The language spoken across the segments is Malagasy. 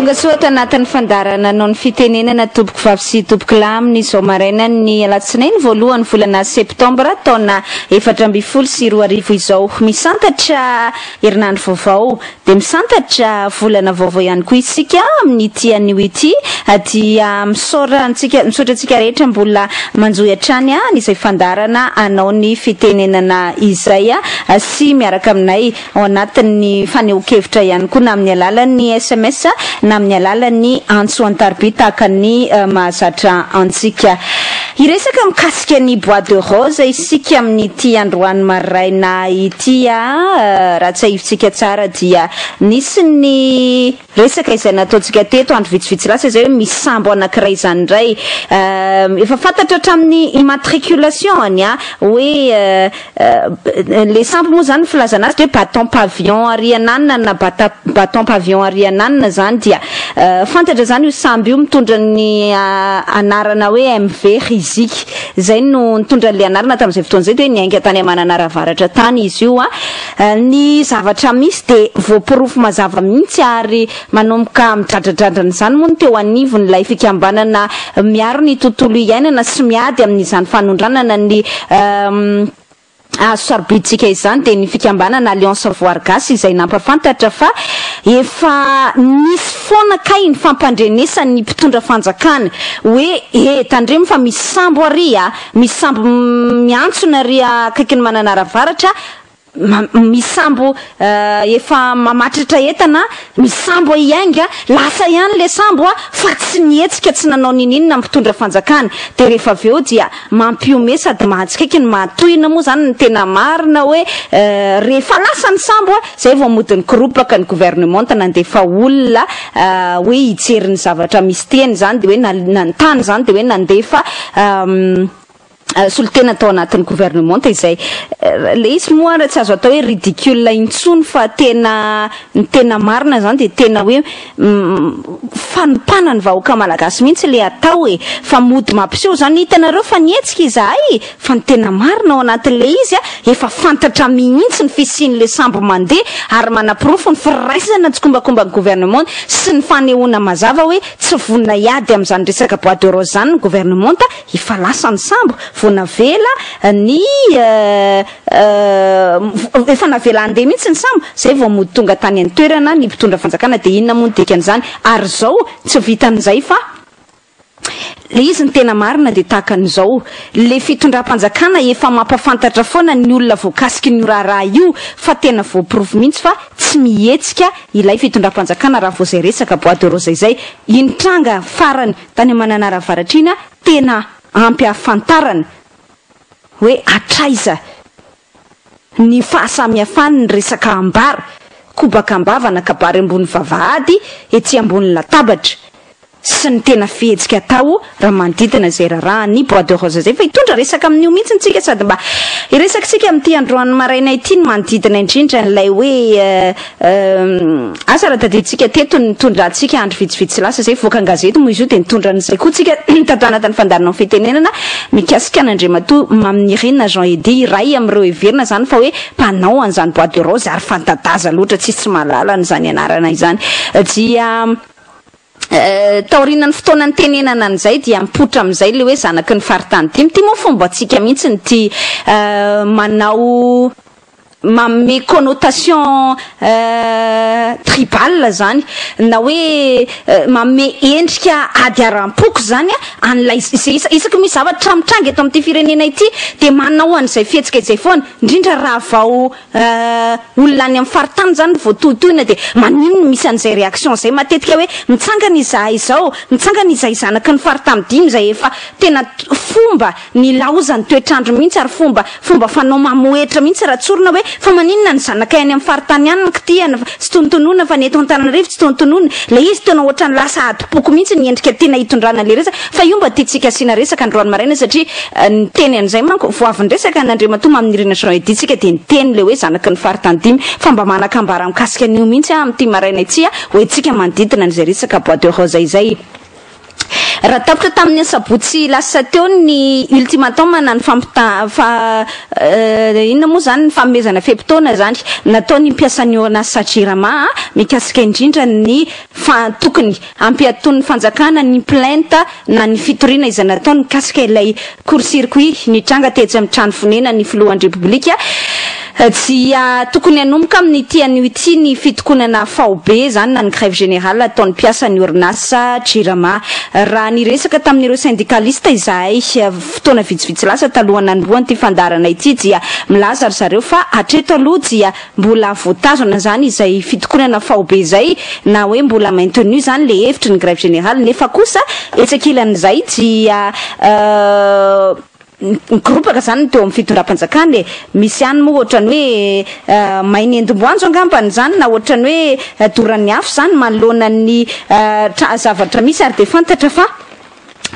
Tonga soa tanatin'ny fandarana noho ny fitenenana tompoko vavy sy tompoko lahy amin'ny zao maraina ny alatsinainy voalohany volana septambra taona 2024 izao. Misantatra herinandro vaovao dia misantatra volana vaovao ihany koa isika amin'ny tian'io ity dia misaotra antsika rehetra mbola manjohy hatrany izay fandarana anao ny fitenenana izay sy miaraka aminay ao anatin'ny faneho-kevitra ihany koa na amin'ny alalan'ny SMS na amin'ny alalan'ny antso antarby tahaka ny mahazatra antsika. Iresaka mikasika ny bois de rose isika amin'ny ity androany maraina ity raha tsy ahivitsika tsara dia nisy ny resaka izay nataontsika teto andro vitsivitsy lasa izay hoe misy sambo anankiray izany indray efa fantatra hatramin'ny immatriculation hoe le sambo moa zany filazana azy hoe bâton pavillon arianana na bâton pavillon arianana zany dia fantatra zany io sambo io mitondra ny anarana hoe MV Rizik zay no nitondra le anarana tamin'izay fotoana zay hoe niainga tany Mananavaratra tany izy io ny zavatra misy de voapirofo mazava mihitsy ary manomboka midradradradrany zany moa teo anivon'ilay fikambanana miaro ny tontolo iainana sy miady amin'izany fanondranana ny sarobitsika izany dia ny fikambanana Alliance Voire Gasy izay nampafantatra fa efa nisy foana kay ny fampandrenesany mpitondra fanjakana hoe tandremo fa misy sambo ary misy sambo miantsona ary akaikin'ny Mananavaratra misy sambo efa mamatratra entana misy sambo iainga lasa ihany le sambo fa tsy nietsika tsy nanao ninina mpitondra fanjakana dia rehefa avy eo dia mampiome sady mahatsikaiky ny mahatohina moa zany ny tena marina hoe rehefa lasa ny sambo zay vao modin'ny koropaka ny gouvernement nandefa olona hoe hijery ny zavatra misy teny zany dia hoe nantany zany dia hoe nandefa solitena atao anatin'ny gouvernement izay le izy moa tsy azo atao hoe ridicule intsony fa tena marina zany dia tena hoe fanompana ny vahoaka malagasy mihitsy le atao fa mody mampiseho zany hitanareo fa nietsika izahay fa ny tena marina ao anatin'le izy efa fantatra mihitsy ny fisian'le sambo mandeha ary manapirofo ny firaisana tsokombakomba ny gouvernement sy ny fanehoana mazava hoe tsy vonina iady amin'izany resaka bois de rose zany ny gouvernement efa lasa ny sambo vona vela ny efa navela andeha mihitsy ny sambo zay vao mody tonga tany any toerana ny mpitondra fanjakana dia inona moa ny dikan'izany ary zao tsy vitan'izay fa le izy ny tena marina dia tahaka an'izao le fitondram-panjakana efa mampafantatra foana ny olona voakasiky ny raharaha io fa tena voapirofo mihitsy fa tsy mihetsika ilay fitondram-panjakana raha vao zay resaka bois de rose izay initranga farany tany Mananavaratra iny tena ampy ahafantarana hoe atraiza ny fahasamihafany ny resaka ambara kobaka ambavana kabary ambony vavahady ety ambony latabatra sy ny tena fihetsika atao raha manodidina zay raha ny bois de rose zay fa hitondra resaka amin'io mihitsy ntsika sady mba iresaka sika amin'ity androany maraina ity ny manodidina indrindra n'ilay hoe asa raha tadiditsika teto nitondra atsika andro vitsivitsy lasa zay voaka an-gazety moa izy io dia nitondra n'izay koa tsika tato anatin'ny fandarana fitenenana mikasika an'Andriamatoa Maminirina Jean Edy iray amin'ireo heverina zany fa hoe mpanao an'izany bois de rose ary fantadaza loatra tsisy malala n'izany anarana izany dia taorinan'ny fotoanany tenenana an'izay dia mipotra amin'izay le hoe zanaky ny faritany ty moa fomba atsika mihitsy ny ty manao manome connotation tribal zany na hoe manome endrika ady aram-poko zany an'ilay isaky misy zavatra mitranga eto amin'ity firenena ity dia manao an'izay fihetsika izay foana indrindra raha vao olona any amin'ny faritany zany vao tohitohina dia maninona misy an'izay réaction zay matetika hoe mitsangana izahay izao mitsangana izahay zanaky ny faritany dimy izay efa tena fomba ny laozany toetrandro mihitsy ary fomba fanao mamoetra mihitsy raha tsorina hoe fa maninona ny zanakay any amin'ny faritany ihany kitiana tsy tontonona fa ny eto Antananarivo tsy tontonona le izy tena ohatrany lasa adipoko mihitsy ny endrika tena hitondrana le resaka fa io mba tiatsika asiana resaka androany maraina satria ny teny an'izay manko vo avy ny resaka n'Andriamatoa Maminirina Jean Edy tsika dia ny teny le hoe zanaky ny faritany dimy fa mba manakambara mikasika an'io mihitsy amin'ity maraina ity hoe tsika manodidina n'izay resaka bois de rose izay raha tapitra tamin'ny sabotsy lasa teo ny ultimatum nany inona moa zany ny famezana fepitaona zany nataony mpiasan'ny orinasa Jirama mikasika indrindra ny tokony ampiaton'ny fanjakana ny plainte na ny fitoriana izay nataony mikasika ilay court-circuit nitranga tetsy amin'ny trano fonena ny filohan'ny repoblika dia tokony anomboka amin'ny tian'ity ny fitokonana faobe zany na ny grève générale ataon'ny mpiasan'ny orinasa Jirama raha niresaka tamin'ireo syndicaliste izahay fotoana vitsivitsy lasa talohana androany ty fandarana ity dia milaza ry zareo fa hatreto aloha dia mbola voatazona zany izay fitokonana faobe izay na hoe mbola maintenu zany le hevitry ny grève générale nefa kosa etsakilan'izay dia gropaka zany teo amin'ny fitondram-panjakana misy ihany moa ohatrany hoe mainy endomboanjo angambany zany na ohatrany hoe doran'ny afo zany manoloana ny zavatra misy ary de fantatra fa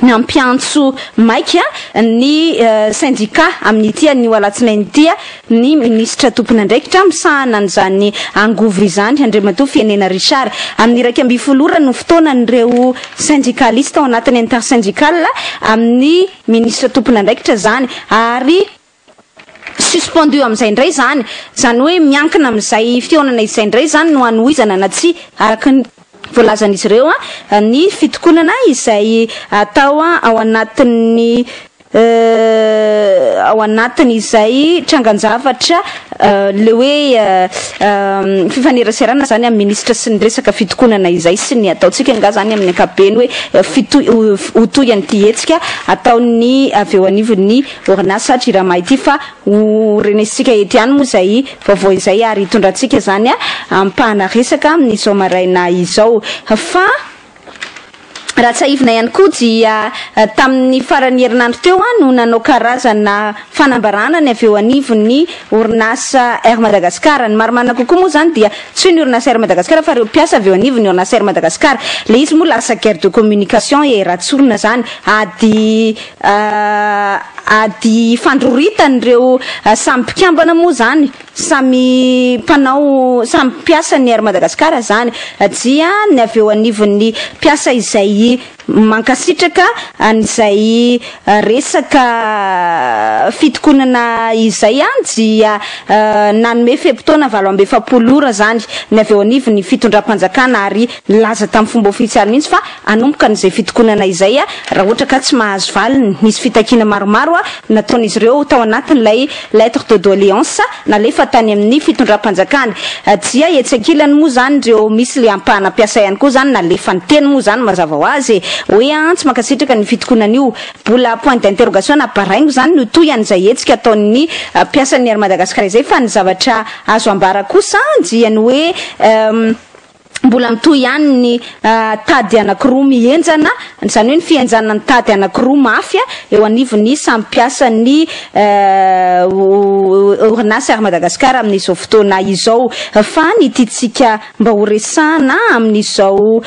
nampiantso maika ny syndicat amin'ity ny alatsinainy tia ny ministra tompon'andraikitra misahana an'izany angovy izany Andriamatoa Fianena Richard amin'ny 12 no fotoanan'ireo syndicaliste ao anatin'ny intersyndical amin'ny ministra tompon'andraikitra zany ary suspendu amin'izay indray zany hoe miankina amin'izay fionana izay indray zany no anohizana na tsy araka ny voalazan'izy ireo ny fitokonana izay atao ao anatin'ny izay tranganjavatra le hoe fifaneraserana zany amin'ny ministra sy ny resaka fitokonana izay sy ny ataotsika nga zany amin'ny ankapobeny hoe hotoyany ty hetsika ataony avy eo anivon'ny orinasa Jirama ity fa renesitsika ety ihany moa izay vaovao izay ary hitondrantsika zany ampahana resaka amin'izao maraina izao fa raha tsaivina ihany koa dia tamin'ny farany herinandro teo no nanao karazana fanambarana ny avy eo anivon'ny orinasa Air Madagascar ny maromana kokoa moa zany dia tsy ny orinasa Air Madagascar fa reo mpiasa avy eo anivon'ny orinasa Air Madagascar le izy moa lasa guerre de communication ratsorina zany ady fandroritanyireo samy mpikambana moa zany samy mpiasa ny Air Madagascar zany dia ny avy eo anivon'ny mpiasa izay mankasitraka an'izay resaka fitokonana izay dia nanome fepitaona 27 ora zany ny avy eo anivon'ny fitondram-panjakana ary laza tamin'ny fomba ofisialy mihitsy fa anomboka n'izay fitokonana izay raha ohatra ka tsy mahazo valiny nisy fitakina maromaro nataon'izy ireo tao anatin'ilay lettre de doléance nalefa tany amin'ny fitondram-panjakana dia etsakilany moa zany ireo misy le ampahana mpiasa ihany koa zany nalefa ny teny moa zany mazava ho azy hoe tsy mankasitraka ny fitokonana io mbola point d'interrogation na baraingo zany no toy an'izay hetsika ataon'ny mpiasan'ny Air Madagascar izay fa ny zavatra azo ambara kosa dia ny hoe mbola mitoy ihany ny tady anankiroa mihenjana zany hoe ny fihenjanana ny tady anankiroa mafy eo anivon'ny samy mpiasan'ny orinasa Air Madagascar amin'izao fotoana izao fa ny tiatsika mba ho resana amin'izao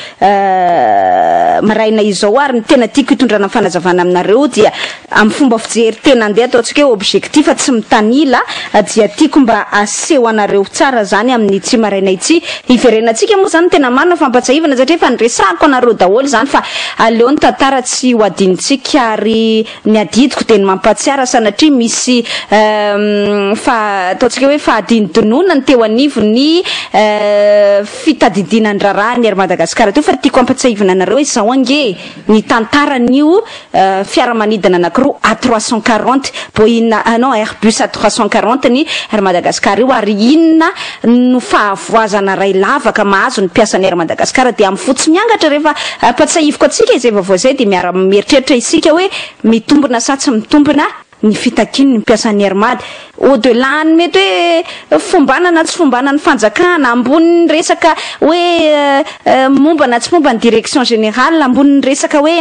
maraina izao ary ny tena tiako hitondrana fanazavana aminareo dia amin'ny fomba fijery tena andeha ataontsika hoe objectif tsy mitanila dia tiako mba aseho anareo tsara zany amin'ny tsy maraina ity hiverenantsika moa zany tena marina fampatsahivana satria efa niresako anareo daholo zany fa aleo ny tantara tsy ho adinitsika ary ny adidiko de ny mampatsiara sanatria misy ataontsika hoe fahadinodinona ny teo anivon'ny fitadidinany raharaha ny Air Madagascar teo fa tiako ampatsahivana anareo hoe zao ange ny tantaran'io fiaramanidina anankiroa A340 Boeing non Airbus A340 ny Air Madagascar io ary inona no fahavoazana ray lavaka mahazo ny mpiasan'ny Air Madagascar dia amin'ny fotsy miangatra rehefa patsahivoko atsika izay vaovao zay dia miara mieritreritra isika hoe mitombona sa tsy mitombona ny fitakiny ny mpiasan'ny Air Mad au delà ny mety hoe fombana na tsy fombana ny fanjakana ambony resaka hoe momba na tsy momba ny direction générale ambony resaka hoe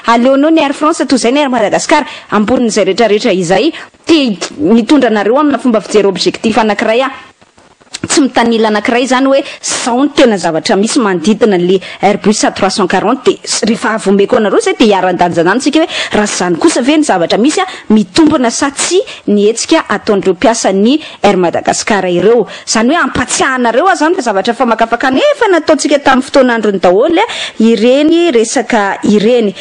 aleonao ny Air France toy izay ny Air Madagascar ambonin'izay rehetrarehetra izay tia mitondra anareo amina fomba fijery objectif anankiray tsy mitanila anankiray zany hoe sao ny tena zavatra misy manodidina le Airbus 340 de rehefa avombeko anareo zay de hiaran-danjana tsika hoe raha zany kosa ve ny zavatra misy mitombona sa tsy ny hetsika ataon'ireo mpiasa ny Air Madagascar ireo zany hoe ampatsiahanareo zany fa zavatra fa makafaka nefa nataontsika tamin'ny fotoan'androny daholo ireny resaka ireny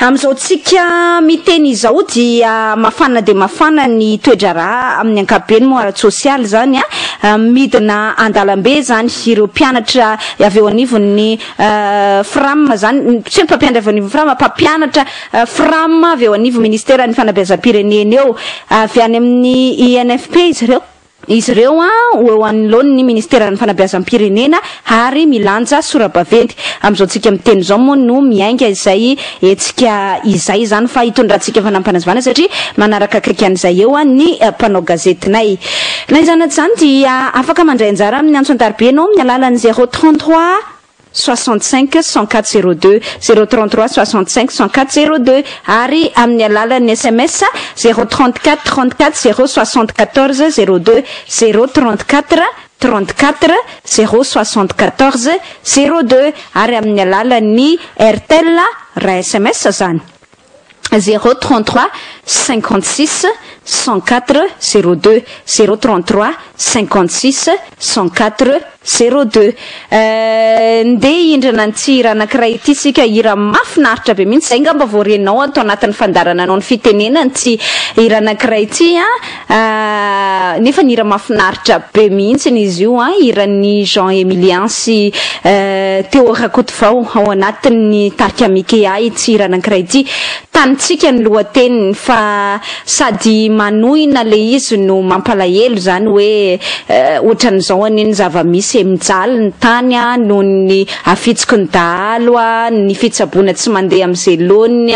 am'izao tsika miteny izao dia mafana de mafana ny toedrara amin'ny ankapobeny mo ara sosialy zany midina andalambe zany ireo mpianatra avy eo anivon'ny FRAM zany tsy mpampianatra avy anivon'ny FRAM mpampianatra FRAM avy eo anivon'ny ministera ny fanabeazam-pirenena eo avy any amin'ny INFP izy ireo eo anoloany ny ministera ny fanabeazam-pirenena ary milanja sora-baventy am'izao tsika miteny zao moa no miainga izay etsika izay zany fa hitondrantsika fanampanazavana satria manaraka akaiky an'izay eo ny mpanao gazetinay na izany zany dia afaka mandray anjara amin'ny antso an-taribe anao amin'ny alalan'ny 033 65 104 02 033 65 104 02 ary amin'ny alalan'ny SMS 034 34 074 02 034 34 074 02 ary amin'ny alalan'ny RTL raha SMS zany 033 56 104 02 033 56 104 02 ndeha indrana ntsira anankiray ity sika hira mafinaritra be mihitsy zay ngamba voarenao atao anatin'ny fandarana anao ny fitenenany tsy hira anankiray ity nefa ny hira mafinaritra be mihitsy izy io hiran'ny Jean Emilien sy Théo Rakotovao ao anatin'ny tarika Mikea ity hira anankiray ity tanitsika ny lohateniny fa sady manohina le izy no mampalahelo zany hoe ohatran'izao aneny zava-misy mijaly ny tany noho ny afitsiko ny dahalo ny fitsaboana tsy mandeha amin'izay lony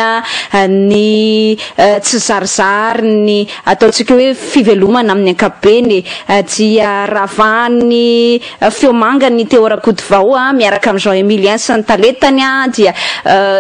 ny tsy zarizary ny ataontsika hoe fivelomana amin'ny ankapobeny dia ravany feomanga ny Théo Rakotovao miaraka amin'ny Jean Emilien sy ny taletany dia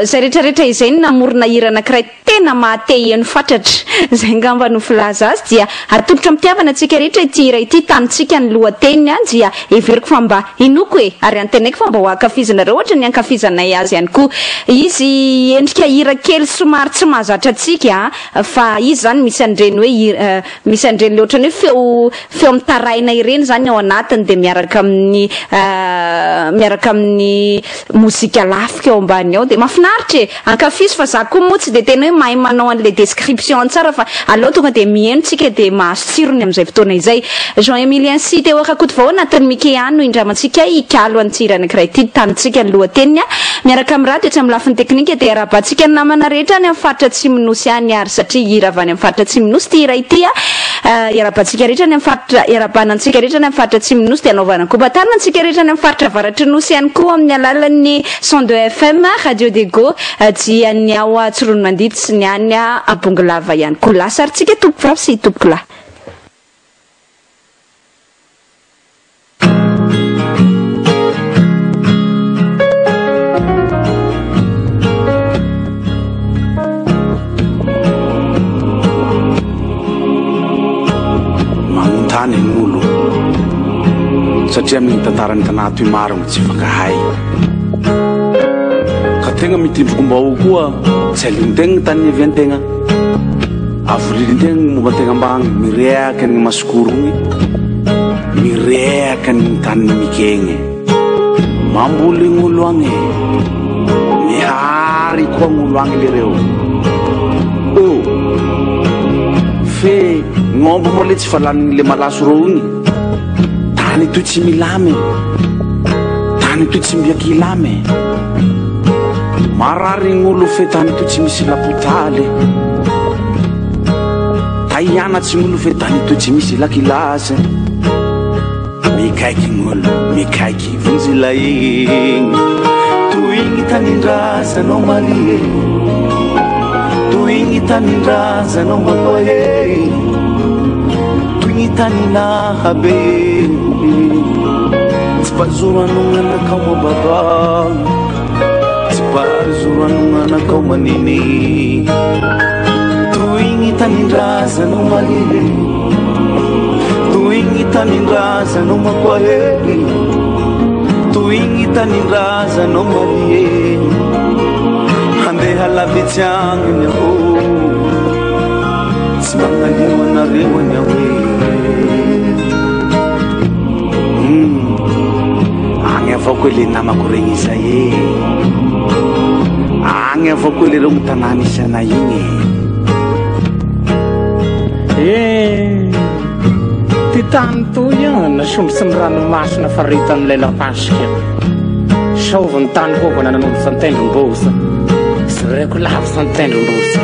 zay rehetrarehetra izay ny namorona hira anankiray tena mahatehiny fatratra zay ngamba no filaza azy dia atolotra mitiavana antsika rehetra ity hira ity tanitsika ny lohateny dia everiko fa mba inoko ary antenaiko fa mba ho ankafizanareo ohatra ny ankafizanay azy ihany koa izy endrika hira kely somary tsy mahazatra atsika fa izy zany misy andreny hoe misy andreny le ohatrany hoe feo mitaraina ireny zany ao anatiny de miaraka amin'ny mozika lafika ao ambany ao de mafinaritra ankafizo fa za koa moa tsy de tena hoe mahay manao an'le description tsara fa aleo tonga de mihaino tsika de mahasirony amin'izay fotoana izay Jean Emilien sy Théo Rakotovao anatin'ny Mikea no indramantsika ikalo antsira anankiray ity tanitsika ny lohateniny miaraka amin'ny radio tsy amin'ny lafiny teknika de arabantsika ny namana rehetra any amin'ny faritra Atsimonosy any ary satria hira avy any amin'ny faritra Atsimonosy ty hira ity arabantsika rehetra any amin'ny faritra arabanantsika rehetra any amin'ny faritra Atsimonosy de anaovana kobatanana antsika rehetra any amin'ny faritra Avaratr'Anosy ihany koa amin'ny alalan'ny 102 FM Radio Dego dia ny ao Tsirono Mandidy sy ny any Abongolava ihany koa lasa ary tsika tompoko vavy sy tompoko lahy olo satria amin'ny tantarany tanato i maro tsy fankahay ka tegna mitindrokom-bao koa tsy alin-tegna tany avian-tegna avolirin-tegna momba-tegna ambagny mireaka ny masokorogny mireaka ny tany mikegny mamboly gn'olo agny mihary koa gn'olo agny lereo fe ngombo mo le tsy falany le malaso ro igny tany toy tsy milame tany toy tsy mbiakilame marary gn'olo fe tany toy tsy misy lapotaly taianatsy gn'olo fe tany toy tsy misy lakilasy mikaiky gn'olo mikaiky vonjila igny toy igny tanindrazanao malie toy igny tanindrazanao maloe toy igny taninahabe tsy pazoro anonanakao mababa tsy pazoro anonanakao manini toy igny tanindrazanao malie toy igny igny tanindraza no makoahely toigny tanindraza no marieny handeha lavitsy agniny aho tsy magnalio anareo any ahoe agny avao koa le namako regny izay agny avao koa le reo mitanàna isana igny ty tany toy nasondrotsy ny ranomasina faritan'ilay lapasika saova ny tany koa nanan'olo santendrom-bosa sy reko lavo santendrom-bosa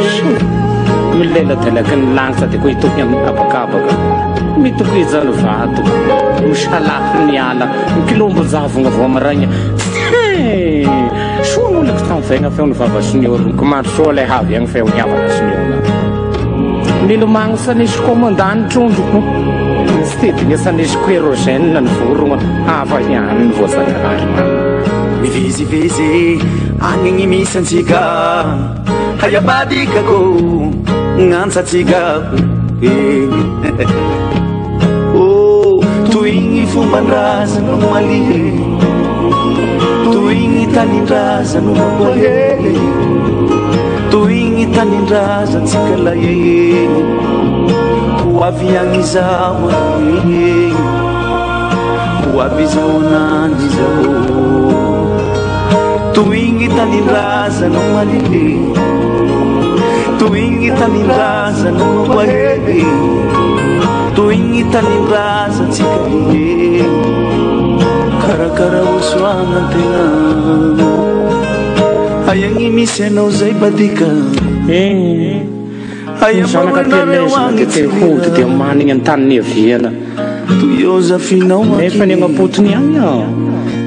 mileladelaky ny lagnitsa dia koa hitoky amin'ny kabakabaka mitokoizany vato misalafy ny ala mikilombon-zavogna vao amaraigna soa molako tam'vegna feo ny vava siniorony komandro soa lay havy agny feo ny avana siniorna milomagno sanisy commandant trondroko sy tedigna sanisy kérogène ny vorogna hafa ihany ny voasangarary mivizivizy agny misy antsika hayabadikako gnantsatsika toigny fombandraza no malihe toigny tanindraza no makoahely toigny tanindraza tsika laheny ho avy agny zao agny ho avy zao anany zao toigny tanindraza no malihe toigny tanindraza no makoahely toigny tanindraza tsika laheny karakara osoagna tegna ayagny misy anao zay badika zanakatelezina dia tehody dia manigny an-tany niaviana toyozafinao nefa ny agnapotony agny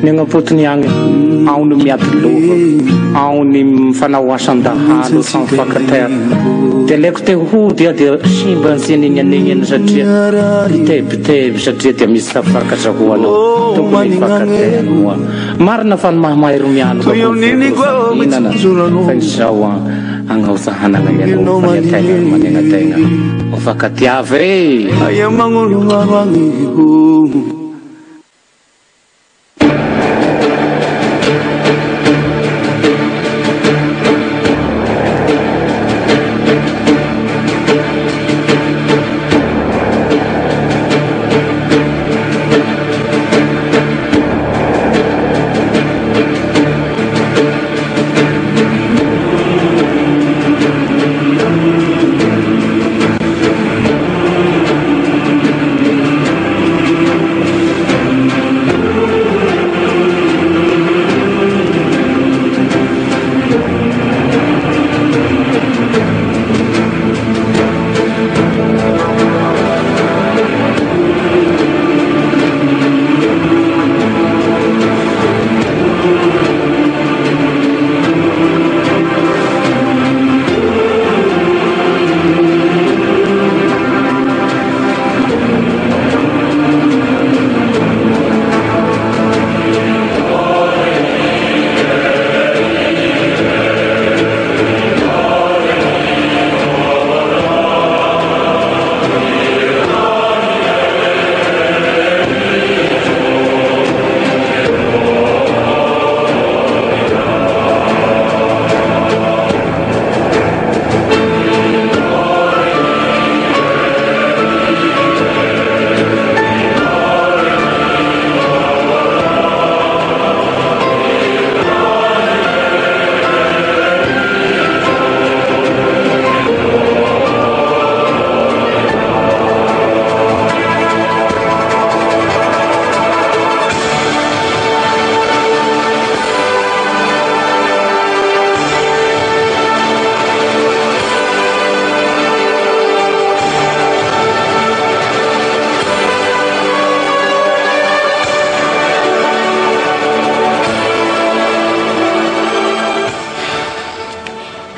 ny agnapotony agny ao ny miady lova ao ny mifanao asan-dahalo sans facataire dia laiko tehody dia simba ansinigny anigniny satria bitebiteby satria dia misy tafakazahoana tokony facataire moa marina fa ny mahamahery miano inana fa izao agnaosahanagna mianao faniategna manegnategna ofakatiavy aya magnolognano agny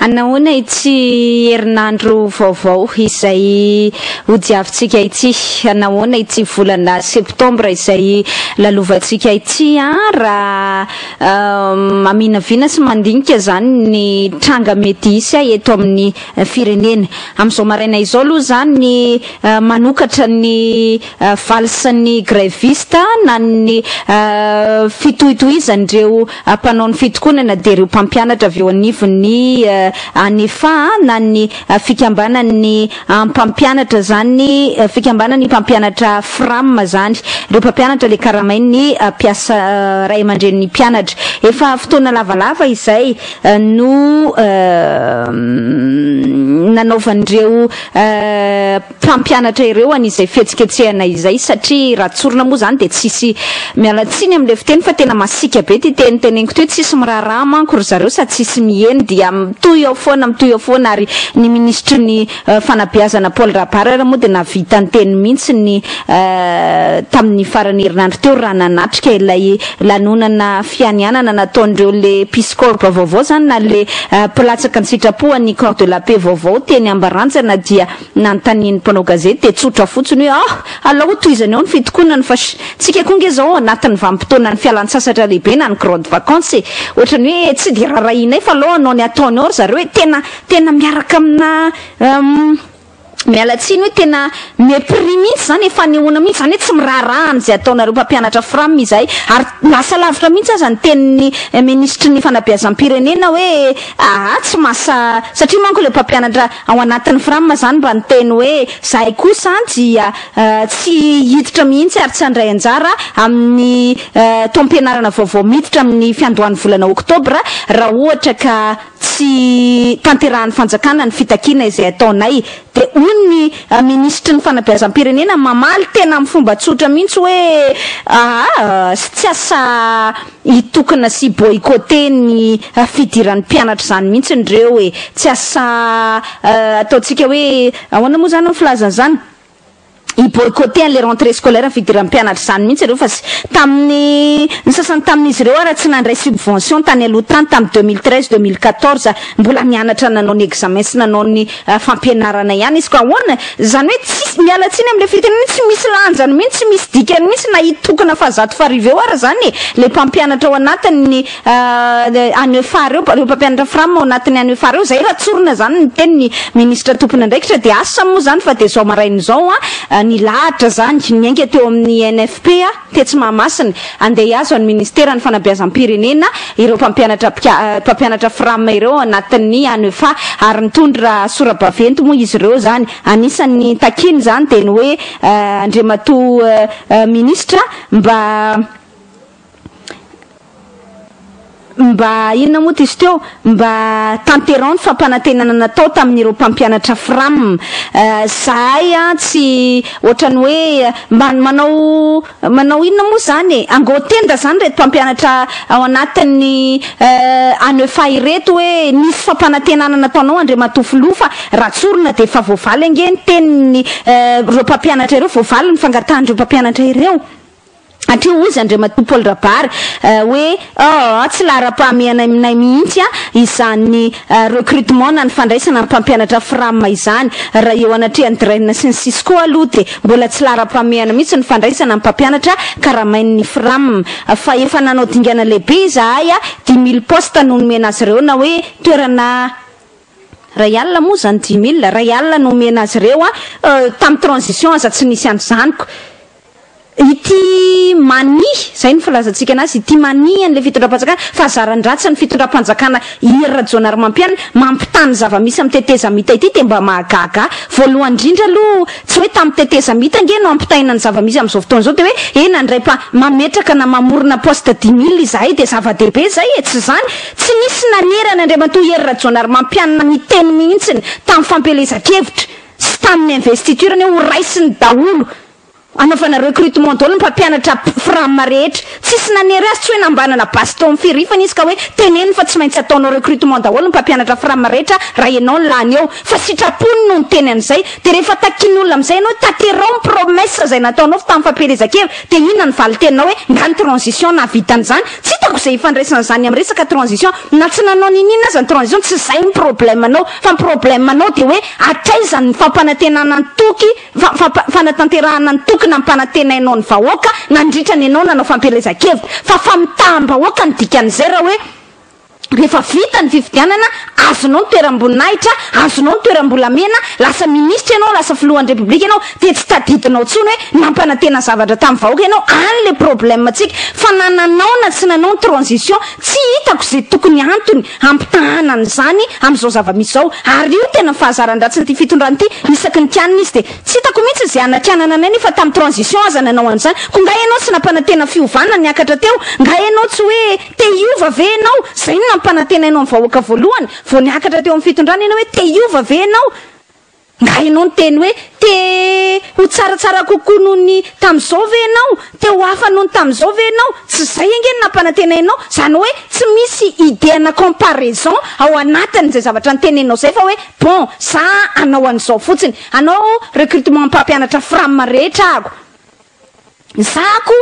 anahoana ity herinandro vaovao izay hodiavintsika ity, anahoana ity volana septambra izay lalovantsika ity raha maminavina sy mandinika zany ny tranga mety isy eto amin'ny firenena. Amin'izao maraina izao aloha zany manokatra ny valsan'ny gréviste na ny fitohitohizan'ireo mpanao ny fitokonana dia ireo mpampianatra avy eo anivon'ny anefa na ny fikambanan'ny mpampianatra zany, fikambanan'ny mpampianatra FRAM zany, ireo mpampianatra le karamainy piasa ray aman-dren'ny mpianatra. Efa fotoana lavalava izay no nanaovan'ireo mpampianatra ireo an'izay fihetsiketsehana izay, satria raha tsorina moa zany dia tsisy mialatsiny amin'le fiteny fa tena masika be ty teneniko toe, tsisy miraharaha manko ry zareo sady tsisy miheny, dia mitohy ao foana ary ny ministra ny fanabeazana Paul Rabarara moa dia navita ny teny mihitsy ny tamin'ny farany herinandro teo raha nanatrika ilay lanonana fianianana nataon'ireo le piscorp vaovao zany na le mpalatsaka ny sitrapoan'ny corps de la paix vaovao teny Ambaranjana, dia nanontanian'ny mpanao gazety dia tsotra fotsiny hoe alao tohizany ao ny fitokonana fa tsika konge zao anatin'ny vanim-potoana ny fialan-tsasatra lehibe na ny grande vacances, ohatrany hoe tsy dia rarahinay fa aloha anao ny ataony ao zareo hoe tena miaraka amina mialatsiny hoe tena mépris mihitsy zany, efa nehoana mihitsy zany hoe tsy miraharaha an'izay ataonareo mpampianatra FRAM izay, ary lasa lavitra mihitsy aza ny tenin'ny ministra ny fanabeazam-pirenena hoe tsy masa, satria manko le mpampianatra ao anatin'ny FRAM zany mba ny teny hoe zahay kosa dia tsy hiditra mihitsy ary tsy handray anjara amin'ny taom-pianarana vaovao miditra amin'ny fiandohan'ny volana oktobra raha ohatra ka tsy tanterahan'ny fanjakana ny fitakiana izay ataonay. Dia ny ministra ny fanabeazam-pirenena mamaly tena amin'ny fomba tsotra mihitsy hoe sy tsy asa hitokana sy boycotté ny fidiran'ny mpianatra zany mihitsy ndreo hoe tsy asa ataontsika hoe ahoana moa zany ny filazana zany i-boycotté an'le rentrée scolaire fidiran'ny mpianatra zany mihitsy ireo, fa tamin'ny ny sasany tamin'izy ireo raha tsy nandray subvention tany aloha tany tamin'ny 2013-2014 mbola mianatra nanao ny examen sy nanao ny fampianarana ihany izy, ka ahoana zany hoe tsy mialatsiny amin'le fitenenana, tsy misy lanjany mihitsy, tsy misy dikany mihitsy na hitokana fa zato fariva eo ara zany le mpampianatra ao anatin'ny ANEFA reo, le mpampianatra FRAM ao anatin'ny ANEFA reo, zay raha tsorina zany ny teny ny ministra tompony andraikitra dia asa moa zany fa dia zao maraina zao ny lahatra zany miainga teo amin'ny NFP tetsy Mahamasina andeha azo any ministera ny fanabeazam-pirenena ireo mpampianatra FRAM ireo anatin'ny ANEFA, ary nitondra sora-baventy moa izy ireo zany, anisan'ny takiny zany teny hoe Andriamatoa ministra mba inona moa izy teo mba tanterao ny fampanantenana natao tamin'ireo mpampianatra FRAM. Zahay tsy ohatrany hoe manao inona moa zany angotenda zany reto mpampianatra ao anatin'ny ANEFA ireto hoe nisy fampanantenana nataonao Andriamatoa filoha, raha tsorina dia efa voavaly ange ny tenin'ny ireo mpampianatra ireo, voavaly ny fangatahany ireo mpampianatra ireo. Atrio hozy Andriamatoa Paul Rabarara hoe tsy lara-pahamehana aminay mihitsy izany recrutement na ny fandraisana ny mpampianatra FRAM izany, raha eo anatrehany Draina sy ny Cisco aloha dia mbola tsy lara-pahamehana mihitsy ny fandraisana ny mpampianatra karamain'ny FRAM, fa efa nanao dingana lehibe izahay 10,000 poste nomena azy ireo na hoe toerana ray alina moa zany 10,000 ray alina nomena azy ireo tamin'ny transition aza tsy nisy an'izanyko. Ity mani zay ny filazantsika anazy, ity mani an'le fitondram-panjakana fa zaran-dratsy ny fitondram-panjakana Hira Jonary Mampiana mampitany zava-misy amin'ny teteza mita ity dia mba mahagaga. Voalohany indrindra aloha tsy hoe tamin'ny teteza mita nge no ampitaina ny zava-misy amin'izao fotoana izao dia hoe nandray mametraka na mamorona poste 10,000 izahay dia zava-dehibe zay tsy zany, tsy nisy nanerana Andriamatoa Hira Jonary Mampiana ny teny mihitsy tamin'ny fampelezan-kevitra sy tamin'ny investiture ny ho raisiny daholo anaovana recrutement daholo ny mpampianatra frama rehetra tsisy nanery azy tsy hoe nambanana baston firifana izy ka hoe teneny fa tsy maintsy ataonao recrutement daholo ny mpampianatra frama rehetra raha ianao ny lany eo fa sitrapony no nyteny an'izay de rehefa takin'olona am'izay ianao taterao ny promesse zay nataonao tamin'ny fampielezan-kevitra de inona ny valitenao hoe ngany transition navitan'izany tsy hitako zay ifandraisana zany amin'ny resaka transition na tsy nanao ninina aza ny transition tsy zay ny problème anao fa ny problème anao de hoe atraiza ny fampanantenana ny toky fanatanterahana ny toky na mpanantenainao ny vahoaka nandritrany ianao nanao fampielezan-kevitra fa famitaham-bahoaka ny dikan'izay raha hoe rehefa vita ny fifidianana azonao ny toeram-boninahitra azonao ny toeram-bolamena lasa ministra ianao lasa filohan'ny repoblika ianao de tsy tadidinao tsony hoe nampanantena zavatra tamin'ny vahoaka ianao any le problème tsika fa nananao na tsy nanao ny transition tsy hitako zay tokony antony ampitahanana zany am'izao zava-misy zao ary io tena fahazaran-dratsy nyty fitondrany ity isaky ny tianina izy de tsy hitako mihitsy zay anakianana anay nefa tamin'ny transition aza nanao an'izany ko nga ianao tsy nampanantena fiovana niakatra teo nga ianao tsy hoe te hiova ve ianao zay no nampanantenainao ny vahoaka voalohany vao niakatra teo amin'ny fitondrana ianao hoe te hiova ve ianao nga ianao ny teny hoe te ho tsaratsara kokoa noho ny tam'izao ve ianao te ho hafa noho ny tam'izao ve ianao tsy zay angeny nampanantenainao zany hoe tsy misy idéana comparaison ao anatin'izay zavatra nyteneninao zay fa hoe bon za anao an'izao fotsiny anao recrutement mpampianatra frama rehetra ako zako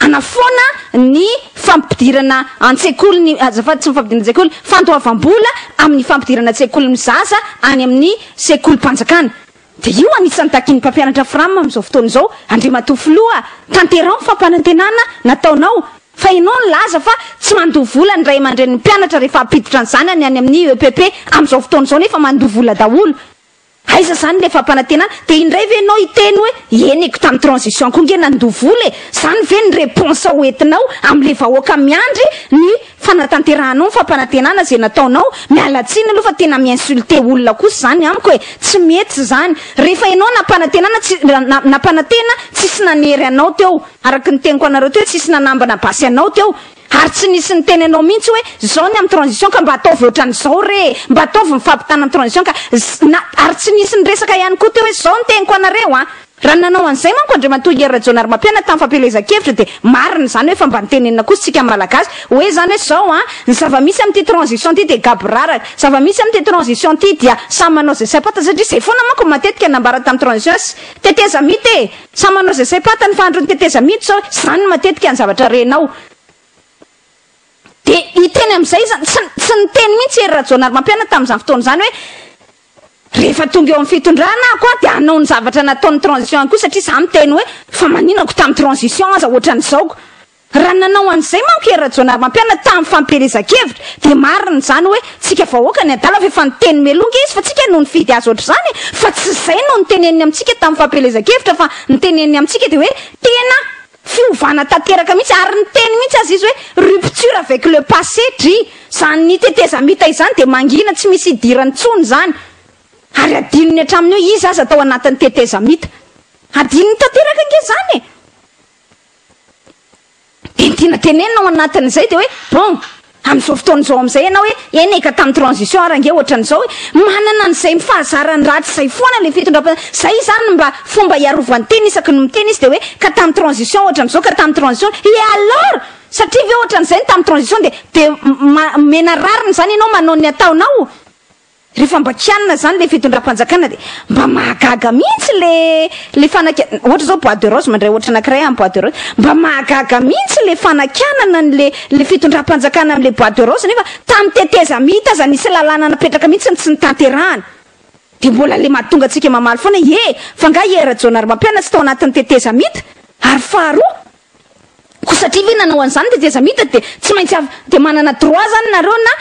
anafoana ny fampidirana an-tsekoly ny azafady tsy fampidirana an-tsekoly fandoavam-bola amin'ny fampidirana an-tsekoly mizaza any amin'ny sekoly mpanjakana de io anisan'ny takin'ny mpampianatra frama am'izao fotoana izao andriamatoa filoha tanterao ny fampanantenana nataonao fa ianao ny laza fa tsy mandoha vola ny ray aman-dren'ny mpianatra rehefa apiditra ny zanany any amin'ny EPP am'izao fotoana izao nefa mandoha vola daholo aiza zany le fampanantenana de indray ve ianao iteny hoe eniko tamin'ny transition ko nge nandoha vola zany ve ny réponse hoentinao am'le vahoaka miandry ny fanatanterahanao ny fampanantenana zay nataonao mialatsiny aloha fa tena miinsulté olona kosa zany amiko hoe tsy mety zany rehefa ianao nampanantena tsisy nanery anao teo araky ny teniko anareo teo tsisy nanambana basy anao teo ary tsy nisy ny tenenao mihitsy hoe zao ny amin'ny transition ka mba ataovy ohatran'izao re mba ataovy mifampitana amin'ny transition ka ary tsy nisy ny resaka ihany koa teo hoe zao ny teniko anareo raha nanao an'izay manko andriamatoa Rajonary Mampiana tamin'ny fampielezan-kevitra de marina zany hoe fa mba nitenenina kosa tsika malagasy hoe zany hoe zao ny zava-misy amin'ity transition ty de gaboraraka zava-misy amin'ity transition ty dia samy manao zay saipata satria zay foana manko matetika nambara tamin'ny transition teteza mity samy manao zay saipata ny fahandro ny teteza mity zao zany matetika ny zavatra renao de iteny am'izay tsy niteny mihitsy Rajonary Mampiana tamin'izany fotoana zany hoe rehefa tonga eo amin'ny fitondrana ako de anao ny zavatra nataon'ny transition koa satria za miteny hoe fa maninako tamin'ny transition aza ohatran'izaoko raha nanao an'izay manko Rajonary Mampiana tamin'ny fampielezan-kevitra de marina zany hoe tsika vahoaka ny adala fa efa niteny melonga izy fa tsika no nifidy azy ohatr' zany fa tsy zay no niteneniny amintsika tamin'ny fampielezan-kevitra fa niteneniny amintsika de hoe tena fiovana tanteraka mihitsy ary niteny mihitsy azy izy hoe rupture avec le passé dry zany niteteza mita izany de mangina tsy misy idirany tsony zany ary adinony hatramin'io izy aza atao anatin'ny teteza mita adinony tanteraka nge zany de ntiana tenenina ao anatin'izay de hoe bon am'izao fotoan'izao am'izay ianao hoe eneka tamin'ny transition ara nge ohatran'izao hoe manana n'izay mifahazarany ratsy zay foana le fitondra zay zany mba fomba hiarovany teny isaky no miteny izy de hoe ka tamin'ny transition ohatran'izao ka tamin'ny transition et alors satria ve ohatran'izay ny tamin'ny transition de mena rariny zany ianao manao ny ataonao rehefa mba kianina zany le fitondram-panjakana de mba mahagaga mihitsy le ohatra zao bois de rose mandray ohatra anankiray amin'ny bois de rose mba mahagaga mihitsy le fanakianana le fitondram-panjakana am'le bois de rose nefa tamin'ny teteza mita aza nisy lalàna napetraka mihitsy tsy nitanterahana de mbola le mahatonga atsika mamaly foana fa nga Rajonary Mampiana tsy tao anatin'ny teteza mita ary faharoa ko satria ve nanao an'izany teteza mita de tsy maintsy de manana droit zany nareo na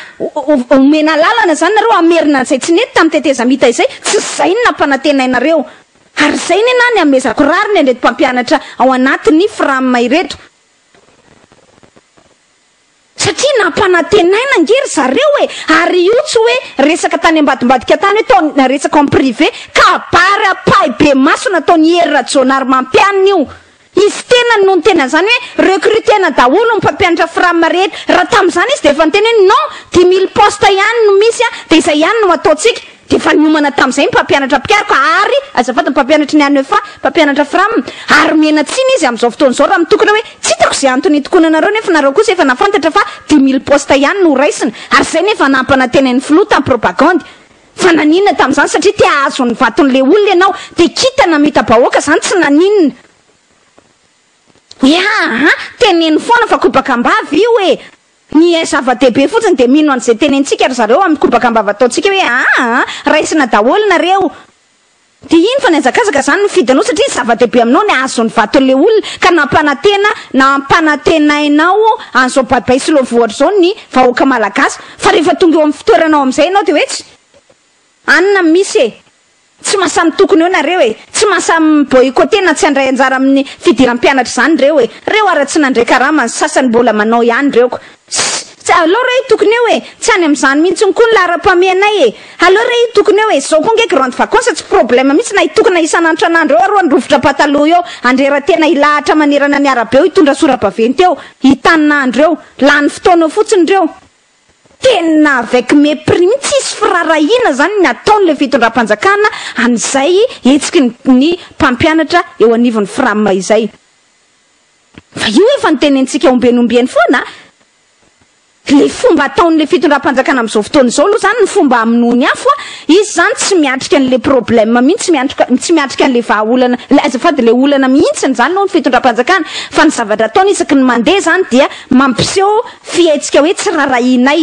omena lalana zany nareo amerina an'izay tsy nety tamin'ny teteza mita izay tsy zay ny nampanantenainareo ary zay ny ana ny amezako rary ny andreto mpampianatra ao anatin'ny frama ireto satria nampanantenaina ngery zareo ary io tsy hoe resaka tany ambadimbadika tany hoe tao resaka en privé ka bary apay be maso nataony Rajonary Mampiana io izy tena no ny tena zany hoe recrutena daholo mpampianatra frama rehetra raha tamin'izany izy de efa niteny hoe non 10 000 poste ihany no misy de izay ihany no ataontsika de fa niomana tamin'izay mpampianatra mpiariko ary azafady mpampianatra ny any fa mpampianatra fram ary mena tsiny izy amin'izao fotoan'izao raha mitokana hoe tsy hitako izay antony hitokona anareo nefa nareo kosa efa nafantatra fa 10 000 posta ihany no raisina ary zay nefa nampana tena ny flou tamin'ny propagande fa naninona tamin'izany satria tia azo ny vaton'le olona ianao de kitana mita-bahoaka zany tsy naninona teneny foana fa kobakambavy io hoe ny zava-dehibe fotsiny de mino an'izay tenentsika ry zareo amin'ny kobakambavy ataontsika hoe raisina daholo nareo de iny fa ny azakazaka zany mifidanao satria ny zava-dehibe aminao ny azo ny vaton'le olona ka nampanatenainao an'izao baibay sy lovoatra zao ny vahoaka malagasy fa rehefa tonga eo amin'ny fitoeranao amin'izay ianao de hoe tsy anina misy tsy masamy tokony eo nareo tsy masamy boycotté na tsy andray anjara amin'ny fidiram-pianatra zany reo reo ara tsy nandray karama ny sasany mbola manao ihany reoko alora io tokony eo tsy any amin'izany mihitsy ny koa ny lara-pameanay alora io tokony eo zao koa nge grande vacance tsy problème mihitsy na hitokana isan'andro anandro eo aroa nyrovotra pataloha eo andrera tena ilahatra manerana ny arabe eo hitondra sora-baventy eo hitan'andro eo lany fotoana fotsiny reo tena avec mépris mihitsy isy firarahina zany ny ataon'le fitondram-panjakana an'izay hetsiky ny mpampianatra eo anivon'ny fram izay fa io efa nytenentsika ombenombieny foana le fomba ataon'le fitondram-panjakana amin'izao fotoana izao aloha zany ny fomba aminony afo izy zany tsy miatrika an'le problème mihitsy tsy miatrika an'le vahaolana azafady le olana mihitsiny zany no ny fitondram-panjakana fa ny zavatra ataony isaky ny mandeha zany dia mampiseho fihetsika hoe tsy rarahinay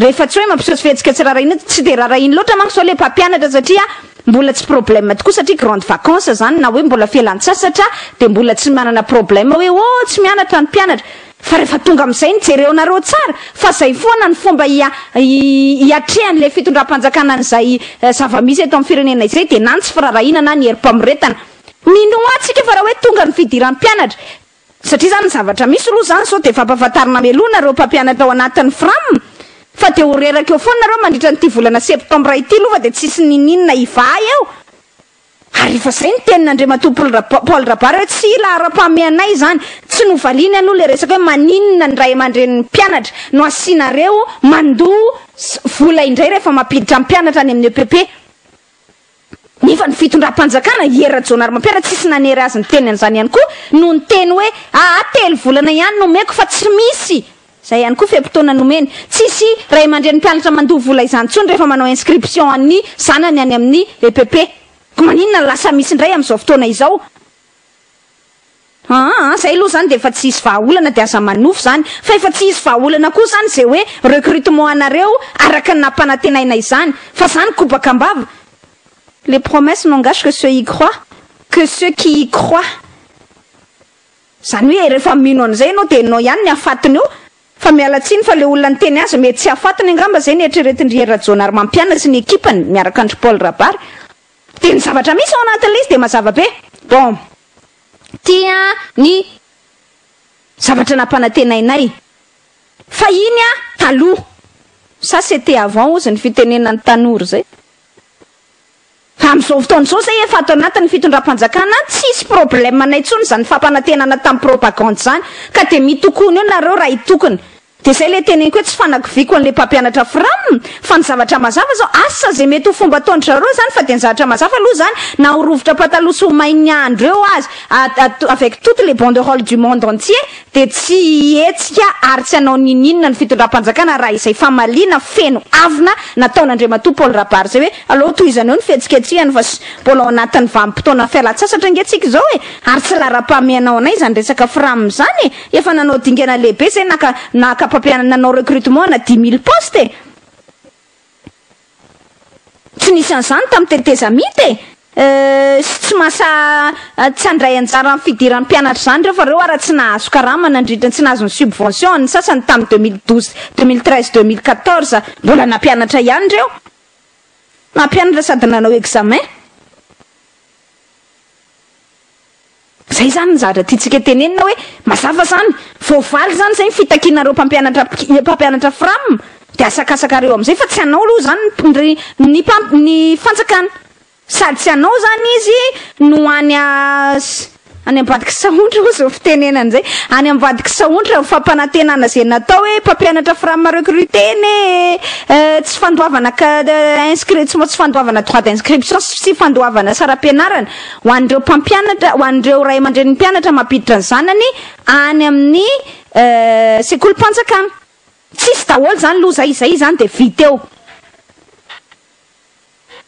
rehefa tsy hoe mampiseho fihetsika tsy rarahinay tsy de rarahiny loatra manko sao le mpampianatra satria mbola tsy problème tokoa satria grande vacance zany na hoe mbola fialan-tsasatra de mbola tsy manana problème hoe tsy mianatra ny mpianatra fa rehefa tonga amin'izay ny jereonareo tsara fa zay foana ny fomba hiatrehan'le fitondram-panjakana an'izay zava-misy eto amin'ny firenena izay de na tsy firarahina na ny herim-pamoretana minoatsika fa raha hoe tonga ny fidiran'ny mpianatra satria zany ny zavatra misy aloha zany sao de fampahafantarina melona reo mpampianatra ao anatin'ny fram fa de horeraka eo foana nareo mandritra nyity volana septembre ity aloha fa de tsisy nininona ivay eo ary fa zay ny tenin'Andriamatoa Paul Rabary hoe tsy lara-pameanay zany tsy novaliany aloha le resaka hoe maninona ny ray aman-dren'ny mpianatra no asianareo mandoa vola indray rehefa mampiditra mpianatra any amin'ny EPP nefa ny fitondram-panjakana hera-jonary mampianatra tsisy nanery azy ny teny an'izany ihany koa no ny teny hoe telo volana ihany nomeko fa tsy misy zay ihany koa fiampitoana nomeny tsisy ray aman-dren'ny mpianatra mandoa vola izany tsony rehefa manao inscription an'ny zanany any amin'ny EPP ko maninona lasa misy indray amin'izao fotoana izao zay aloha zany de efa tsy isy vahaolana de aza manofo zany fa efa tsy isy vahaolana koa zany zay hoe recrutement anareo araka ny nampanatenaina izany fa zany kobakambava les promesses n'engagent que ceux qui y croient zany hoe rehefa mino an'izay ianao de anao ihany ny afatiny eo fa miala tsiny fa le olona ny teny azy mety tsy afatiny angamba zay ny eritreretindry Rajonary mampianatra sy ny ekipany miaraka andry Paul Rabary de ny zavatra misy ao anatin'le izy de mazava be bon tia ny zavatra nampanatenainay fa iny taloha ça c'était avant ozy ny fitenenan'ny tanora zay fa amin'izao fotoana izao zay efa ato anatin'ny fitondram-panjakana tsisy problème anay tsony zany fampanantenana tamin'ny propagande zany ka de mitokony eo nareo raha hitokony de zay le teneny koe tsy fanakiviko an'le mpampianatra fram fa ny zavatra mazava zao asa zay mety ho fomba ataontra reo zany fa de ny zavatra mazava aloha zany na ho rovotra pataloha sy ho mainy andro eo azy avec toutes les banderoles du monde entier de tsy etsika ary tsy anao nininona ny fitondram-panjakana raha izay famaliana feno avina nataon'Andriamatoa Paul Rabary zay hoe aloha toy izany eo ny fihetsiketsihany fa mbola ao anatin'ny vanim-potoana fialan-tsasatra ngetsiky zao ary tsy lara-pameanao anay zany resaka fram zany efa nanao dingana lehibe zay naka nanao recrutement na 10 000 poste tsy nisy an'izany tamin'ny teteza mity tsy masa tsy andray anjara amin'ny fidiran'ny mpianatra zany reo fa reo ara tsy nahazo karama nandritra tsy nahazo ny subvention ny sasany tamin'ny 2012 2013 2014 mbola nampianatra ihany reo nampianatra sady nanao examen zay zany ny zavatra tiatsika tenenina hoe mazava zany voavaly zany zay fitakinareo mpampianatra fram de asakasakareo am'izay fa tsy anao aloha zany ny fanjakana sady tsy anao zany izy no any any ambadiky saondra ho zao fitenenany zay any ambadiky saondra fampanantenana zay natao hoe mpampianatra frama recruteny tsy fandoavana tsy fandoavana droit d'inscription sy fandoavana saram-pianarana ho an'ireo mpampianatra ho an'ireo ray aman-dren'ny mpianatra mampiditra ny zanany any amin'ny sekolim-panjakana tsisy daholo zany loza izay zany de viteo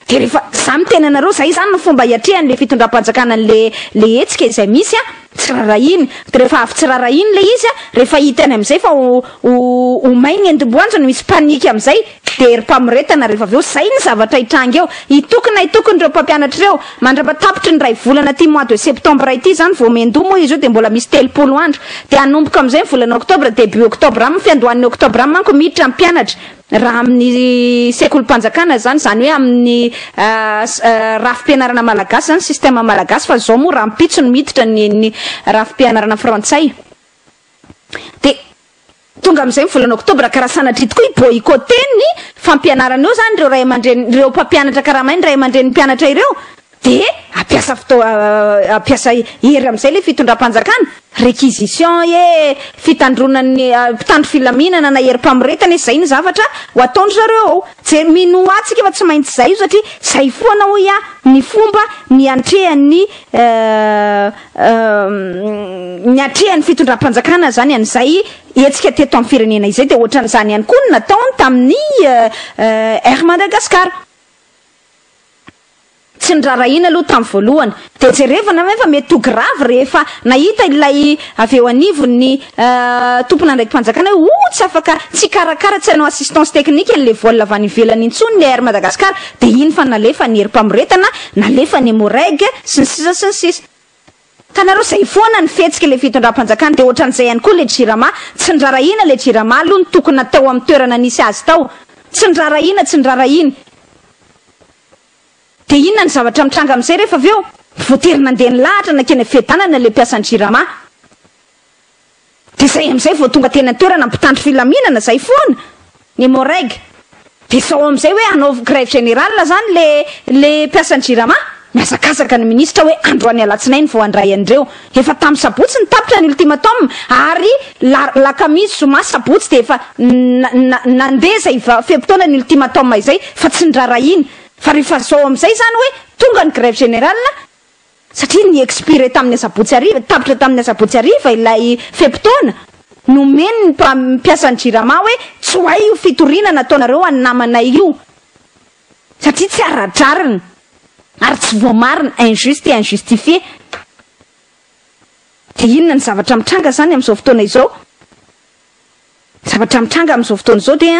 de rehefa za mitena anareo zay zany no fomba hiatrehan'le fitondram-panjakana le hetsika izay misy tsy rarahiny de rehefa avy tsy rarahiny le izy rehefa hitany am'izay fa ho maigny endimboanjo no misy paniky am'izay de erim-pamiretana rehefa aveo zay ny zavatra hitranga eo itokony ireo mpampianatra ireo mandrapatapitry ny ray volana ty mois de septembre ity zany vao mendo moa izy io de mbola misy 3 andro de anomboka am'izay ny volana octobre début octobre amin'ny fiandohan'ny octobre manko miditra amin'ny mpianatra raha amin'ny sekolim-panjakana zany hoe amin'ny rafim-pianarana malagasy zany système malagasy fa zao moa raha mpitso no miditra ny rafim-pianarana frantsay de tonga am'izay ny volana octobre karaha sanatry tokoa boycoteny fampianarana eo zany reo ray aman-dreny reo mpampianatra karaha mainy ray aman-dreny mpianatra ireo de ampiasa hery am'izay le fitondram-panjakana réquisition fitandronany mpitandro filaminana na herim-pamiretana zay ny zavatra ho ataondry zareo je minoatsika fa tsy maintsy zay io satria zay foana ho ny fomba ny antrehan'ny ny atrehan'ny fitondram-panjakana zany an'izay etsika teto amin'ny firenena izay de ohatran'izany ihany koa no nataony tamin'ny Air Madagascar tsy nyrarahina aloha tamin'ny voalohany de jerevana fa mety ho grave rehefa nahita ilay avy eo anivon'ny tompona ndraiky mpanjakana hoe tsy afaka tsy karakara tsy hanao assistance technique an'le vola avy any ivelany intsony ny Air Madagascar de iny fa nalefa ny herim-pamiretana nalefa ny moreg sy ny sisa ka nareo zay foana ny fetsika le fitondram-panjakana de ohatran'izay ihany koa le jirama tsy nyrarahina le jirama aloha ny tokony atao amin'ny toerana nisy azy tao tsy nyrarahina de inona ny zavatra mitranga am'izay rehefa aveo voatery nandeha ny lahatra nakeny fetanana le mpiasan'ny jirama de zay am'izay vao tonga tena toerana mpitandro filaminana zay foana ny moreg de zao am'izay hoe anaovy grève générale zany le mpiasan'ny jirama miazakazaka ny ministra hoe androany alatsinainy vao andray andreo efa tamin'ny sabotsy ny tapitra ny ultimatum ary lakamisy zoma sabotsy de efa nandeha zay fepotona ny ultimatum izay fa tsy nyrarahiny fa rehefa zao am'izay zany hoe tonga ny grève générale satria ny expiré tamin'ny asabotsy ariva tapitra tamin'ny asabotsy ariva ilay fepotona nomeny ny mpiasan'ny jirama hoe tsy hoay io fitorinana ataonareo any namanay io satria tsy aradrariny ary tsy voamarina injuste et injustifié de inona ny zavatra mitranga zany am'izao fotoana izao zavatra mitranga am'izao fotoana izao de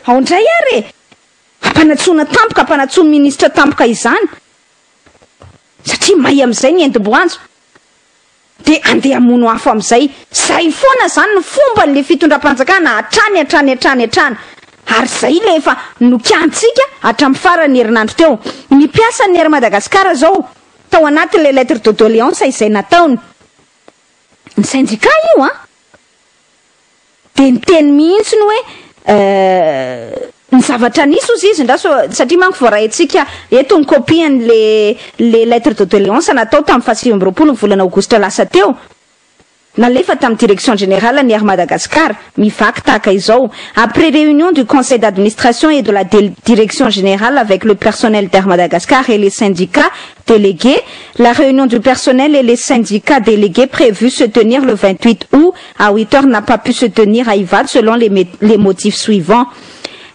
aondray ary ampanatsoana tampoka ampanatsoana ministra tampoka izany satria mahay am'izay ny endimboanjo de andeha amono afo am'izay zay foana zany ny fomba n'le fitondram-panjakana hatrany ary zay le efa nokiantsika hatramin'ny farany herinandro teo ny mpiasan'ny Air Madagascar zao tao anatin'le lettre de doléance izay nataony ny syndicat io de niteny mihitsy ny hoe ny zavatra nisy ozy izy ndraso satria manko voarahintsika eto ny copian'le lettre de doléance natao tamin'ny faha 20 ny volana aogositra lasa teo nalefa tamin'ny direction générale ny Air Madagascar mivaky tahaka izao après réunion du conseil d'administration et de la direction générale avec le personnel d'Air Madagascar et les syndicats délégués, la réunion du personnel et les syndicats délégués prévue se tenir le 28 août à 8 heures n'a pas pu se tenir à Ivad selon les motifs suivants.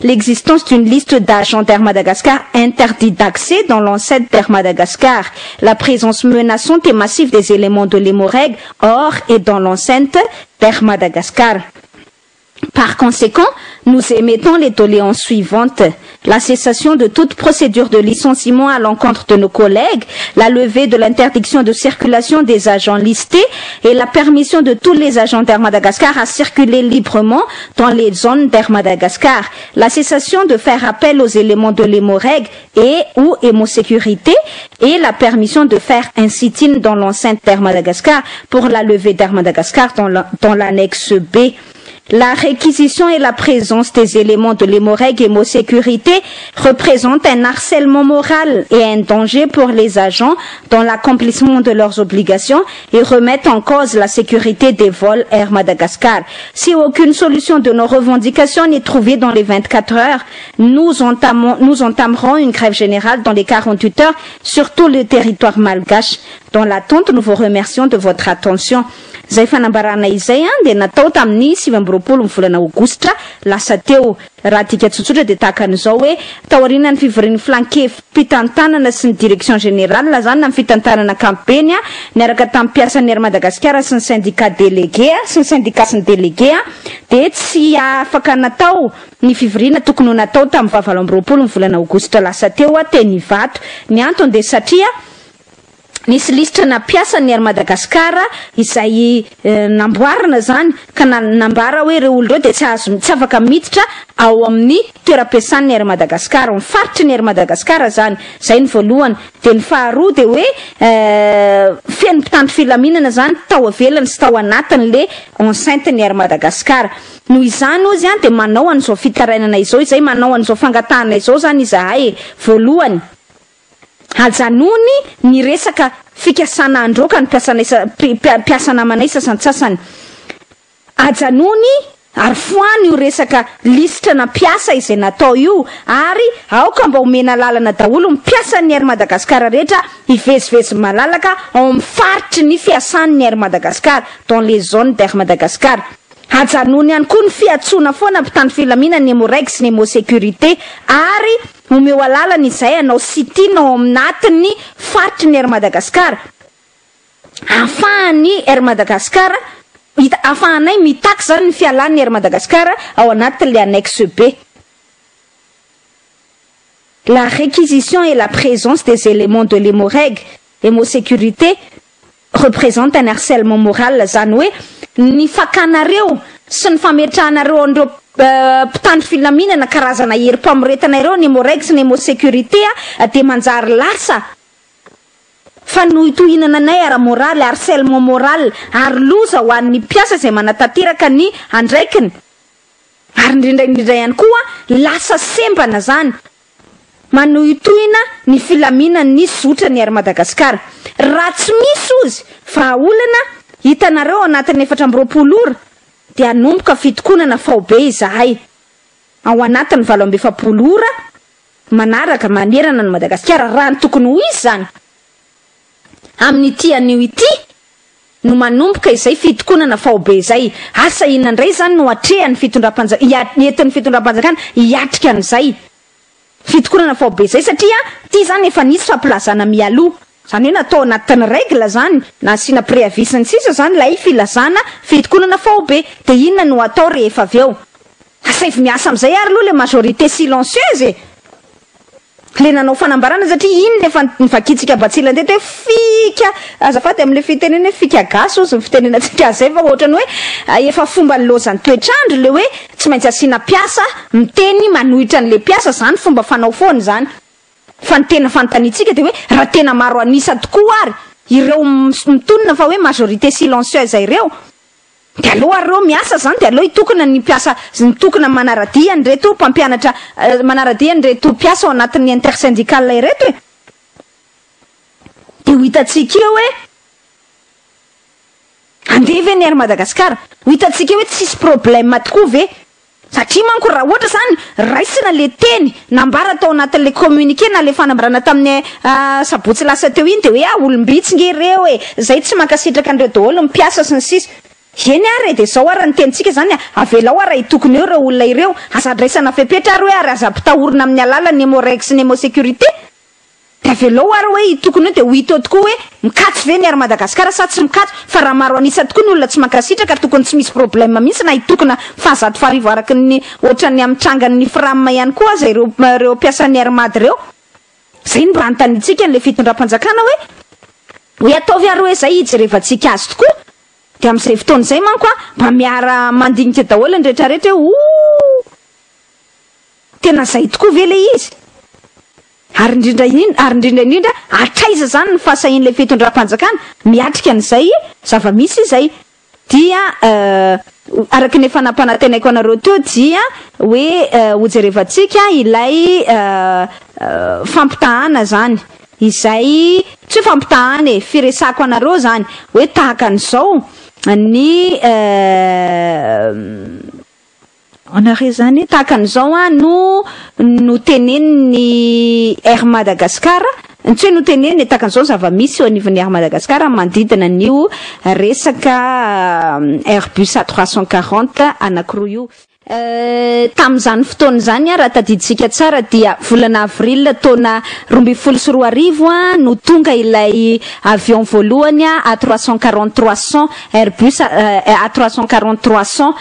L'existence d'une liste d'agents d'Air Madagascar interdits d'accès dans l'enceinte d'Air Madagascar, la présence menaçante et massive des éléments de l'hémorrhague hors et dans l'enceinte d'Air Madagascar. Par conséquent, nous émettons les doléances suivantes. La cessation de toute procédure de licenciement à l'encontre de nos collègues, la levée de l'interdiction de circulation des agents listés et la permission de tous les agents d'Air Madagascar à circuler librement dans les zones d'Air Madagascar, la cessation de faire appel aux éléments de l'hémorrhague et ou hémosécurité et la permission de faire un sit-in dans l'enceinte d'Air Madagascar pour la levée d'Air Madagascar dans l'annexe B. La réquisition et la présence des éléments de l'hémorragie et sécurité représentent un harcèlement moral et un danger pour les agents dans l'accomplissement de leurs obligations et remettent en cause la sécurité des vols Air Madagascar. Si aucune solution de nos revendications n'est trouvée dans les 24 heures, nous entamerons une grève générale dans les 48 heures sur tout le territoire malgache. Dans l'attente, nous vous remercions de votre attention. Zay fanambarana izay de natao tamin'ny 20 volana aogositra lasa teo raha tika tsotsotra de tahaka an'izao hoe taoriana ny fivorian'ny flanke fitantanana sy ny direction générale zany na fitantanana campagne niaraka tamin'ny mpiasan'ny Air Madagascar sy ny syndicat délégué sy ny syndicat sy ny délégué de tsy afaka natao ny fivoriana tokony natao tamin'ny 20 volana aogositra lasa teo teny Ivato ny antony de satria nisy listra na mpiasan'ny Air Madagascar izay namboarina zany ka nambara hoe ireo olo reo de tsy afaka miditra ao amin'ny toeram-piasan'ny Air Madagascar amin'ny faritry Air Madagascar zany zay ny voalohany de ny faharoa de hoe feno mpitandro filaminana zany tao avelany sy tao anatiny le enceinte ny Air Madagascar noho izany ozy de manao an'izao fitarainana izao izay manao an'izao fangatahana izao zany izahay voalohany ajanony ny resaka fikasana androka ny mpiasa namanay sasantsasany ajanony ary foany io resaka listra na mpiasa izay natao io ary aoka mba omena lalana daholo mpiasa ny Air Madagascar rehetra hivezivezy malalaka ao amin'ny faritry ny fiasan'ny Air Madagascar dans les zones d'Air Madagascar ajanony ihany koa ny fiatsona foana mpitandro filaminana ny hémorragie sy ny sécurité ary omeo alalana izay anao sitinao aminatiny faritry ny Air Madagascar afahan'ny Air Madagascar afahanay mitaky zany ny fialan'ny Air Madagascar ao anatin'le annexe B. La réquisition et la présence des éléments de l'hémorragie et sécurité représente un harcèlement moral zany hoe ny fakanareo sy ny fametrahanareo andreo mpitandro filaminana karazana herim-pamoretanareo ny hémorragie sy ny sécurité de manjary lasa fanohitohinana anay ara-moraly harcèlement moral ary loza ho an'ny mpiasa zay manatateraka ny andraikiny ary indrindraindrindray ihany koa lasa sembana zany manohitohina ny filaminana ny zotra ny Air Madagascar raha tsy misy ozy fa olana hitanareo anatin'ny 420 ora de anomboka fitokonana fao be izahay ao anatin'ny 27 ora manaraka manerana ny Madagascar raha ny tokony ho izy zany amin'ny ity anio ity no manomboka izay fitokonana fao be izay asa inandray zany no atrehan'ny entin'ny fitondram-panjakana hiatrika an'izay fitokonana fao be izay satria ty zany efa nisy fampilazana mialoha zany hoe natao anatin'ny règle zany na asiana préavisiny sisa zany lay filazana fitokonana fao be de inona no atao rehefa avy eo asavy miasa am'izay ary aloha le majorité silencieuse le nanao fanambarana satria iny nefa nivakitsika batsila ndeto hoe fika azafady am'le fitenena fika gasy ozy ny fitenenantsika zay fa ohatrany hoe efa fomba nilozany toetrandro le hoe tsy maintsy asiana mpiasa miteny manohitra an'le mpiasa zany fomba fanao foany zany fa ny tena fanontanitsika de hoe raha tena maro anisa tokoa ary ireo mitonona fa hoe majorité silencieuse ireo de aloha reo miasa zany de aloha hitokana ny mpiasa mitokana manaradia ny reto mpampianatra manaradia ny reto mpiasa ao anatin'ny intersyndical ireto de ho hitatsika eo hoe andeve ny Air Madagascar ho hitatsika hoe tsisy problème tokoa ve satria manko raha ohatra zany raisina le teny nambara tao anatin'le communiqué na le fanambarana tamin'ny sabotsy lasa teo iny de hoe olombitsinge ireo zay tsy mankasitraka an'ireo daholo mpiasa sy ny sisa eny ary de zao ary ny tenitsika zany avelao ary hitokony eo ireo olona ireo azadraisana fepetra ary hoe ary azapitahorina amin'ny alalan'ny hémorragie sy ny sécurité de avelao ary hoe hitokony eo de ho hita tokoa hoe mikatso ve ny Air Madagascar sa tsy mikatso fa raha maro anisa tokoa ny olona tsy mankasitraka tokony tsy misy problème mihitsy na hitokana fahazato farivo araky ny ohatran'ny am'trangan'ny fram ihany koa zay reo mpiasan'ny Air Mad reo zay mba antanitsika n'le fitondram-panjakana hoe ataovy ary hoe zay ijerevantsika azy tokoa de am'izay fotoana zay manko mba miara mandinika daholo ny rehetrarehetra hoe tena zay tokoa ve le izy ary indrindra atraiza zany ny fahasahin'le fitondram-panjakana miatrika an'izay zava-misy izay dia araky ny fanampanantenaiko anareo teo dia hoe hojerevantsika ilay fampitahana zany izay tsy fampitahana firesako anareo zany hoe tahaka an'izao ny anare zany tahaka an'izao no teneniny Air Madagascar tsy hoe no teneniny tahaka an'izao zava-misy eo anivon'ny Air Madagascar manodidina n'io resaka Airbus A340 anankiroa io tam'izany fotoana zany raha tadiditsika tsara dia volana avril taona 2024 no tonga ilay avion voalohany A340-300 Airbus A340-300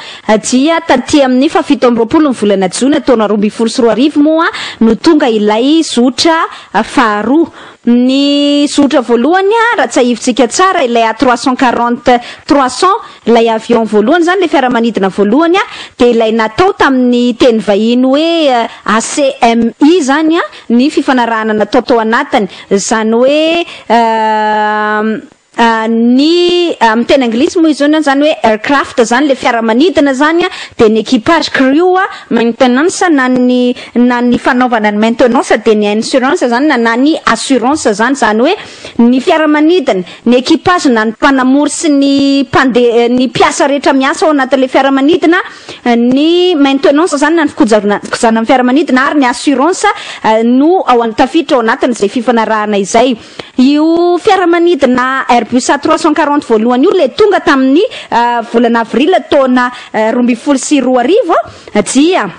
dia taty amin'ny 7 ny volana jona taona 2024 moa no tonga ilay zotra faharoa ny zotra voalohany raha tsy ahivitsika tsara ilay A340-300 ilay avion voalohany zany le fiaramanidina voalohany dia ilay natao tamin'ny teny vahiny hoe ACMI zany ny fifanarahana natao tao anatiny zany hoe ny amin'ny teny anglisy moa izy zany hoe aircraft zany le fiaramanidina zany dia ny équipage crew maintenance na ny fanaovana ny maintenance dia ny insurance zany na ny assurance zany hoe ny fiaramanidina ny équipage na ny mpanamory sy ny mpiasa rehetra miasa ao anatin'le fiaramanidina ny maintenance zany na ny fikojana amin'ny fiaramanidina ary ny assurance no ao tafiditra ao anatin'izay fifanarahana izay io fiaramanidina Airbus A340 voalohany io le tonga tamin'ny volana avril taona 2022 dia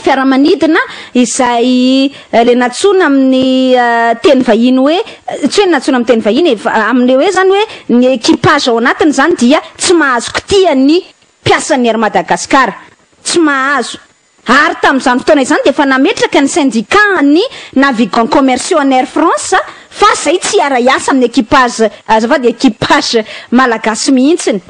fiaramanidina izay le natsona amin'ny teny vahiny hoe tsy hoe natsona amin'ny teny vahiny amin'le hoe zany hoe ny équipage ao anatiny zany dia tsy mahazo kitiany mpiasan'ny Air Madagascar tsy mahazo ary tamin'izany fotoana izany dia efa nametraka ny syndicat ny navigants commerciaux en Air France fa zay tsy ara-iasa amin'ny équipage azafady équipage malagasy mihitsiny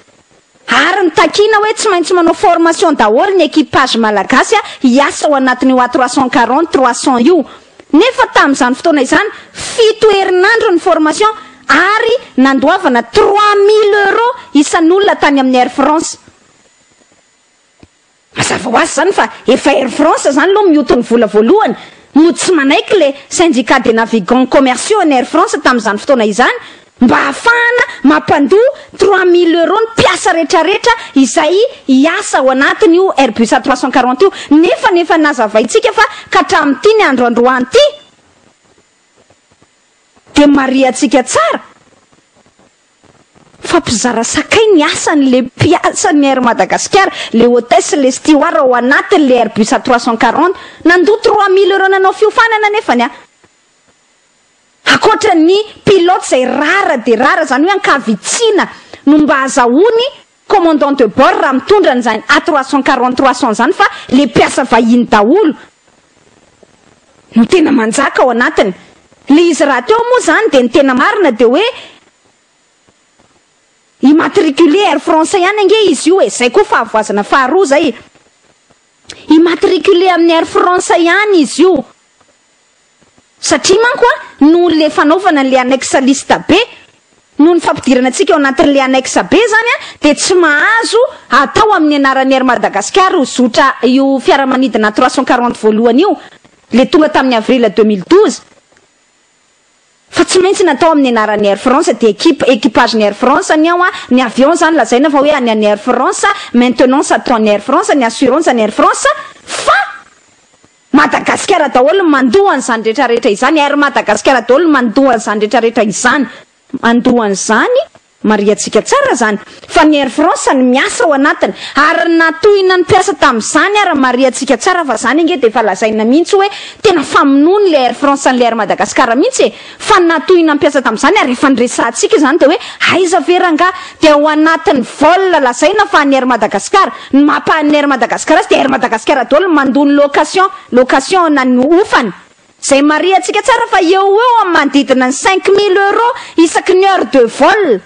ary nitakina hoe tsy maintsy manao formation daholo ny équipage malagasy hiasa ao anatin'io A340-300 io nefa tamin'izany fotoana izany 7 herinandro ny formation ary nandoavana 3000 € isan'olona tany amin'ny Air France mazava ho azy zany fa efa Air France zany aloha miotony vola voalohany no tsy manaiky le syndicat des navigants commerciaux en Air France tamin'izany fotoana izany mba hafahana mampandoa 3000 € ny mpiasa rehetrarehetra izay hiasa ao anatiny io Airbus A340 io nefa nazavaitsika fa ka hatramin'ity ny androandroany ity dia mariatsika tsara fa mpizara sakay ny asan'le mpiasan'ny Air Madagascar le hôtesse le steward ao anatin'le Airbus A340 nandoa 3000 € nanao fiofanana nefany akoatra ny pilote zay rara de rara zany hoe ankavitsina no mba azahoany commandant de bord raha mitondra n'izany A340-300 zany fa le mpiasa vahiny daholo no tena manjaka ao anatiny le izy raha teo moa zany dia ny tena marina dia hoe immatriculé Air France ihany ange izy io zay koa fahavoazana faharoa zay immatriculé amin'ny Air France ihany izy io satria manko no le fanaovana le annexe liste B no ny fampidirana antsika ao anatin'le annexe B zany dia tsy mahazo atao amin'ny anaran'ny Air Madagascar zotra io fiaramanidina 340 voalohany io le tonga tamin'ny avril 2012 fa tsy maintsy natao amin'ny anaran'ny Air France dia équipage ny Air France ny ao ny avion zany lazaina fa hoe any Air France maintenance ataon'ny Air France ny assurance ny Air France fa Madagascar daholo mandoa an'izany rehetrarehetra izany Air Madagascar daholo mandoa an'izany rehetrarehetra izany mandoa an'izany mariatsika tsara zany fa ny Air France ny miasa ao anatiny ary natohina ny mpiasa tamin'izany ary mariatsika tsara fa zany inge dia efa lazaina mihitsy hoe tena famonoany le Air France ny Air Madagascar mihitsy fa natohina ny mpiasa tamin'izany ary efa niresahantsika zany dia hoe aiza veranga dia ao anatin'ny vol lazaina fa ny Air Madagascar ny mampahan'ny Air Madagascar azy dia Air Madagascar daholo mandony location na ny ofany zay mariatsika tsara fa eo amin'ny manodidina ny 5000 € isaky ny heure de vol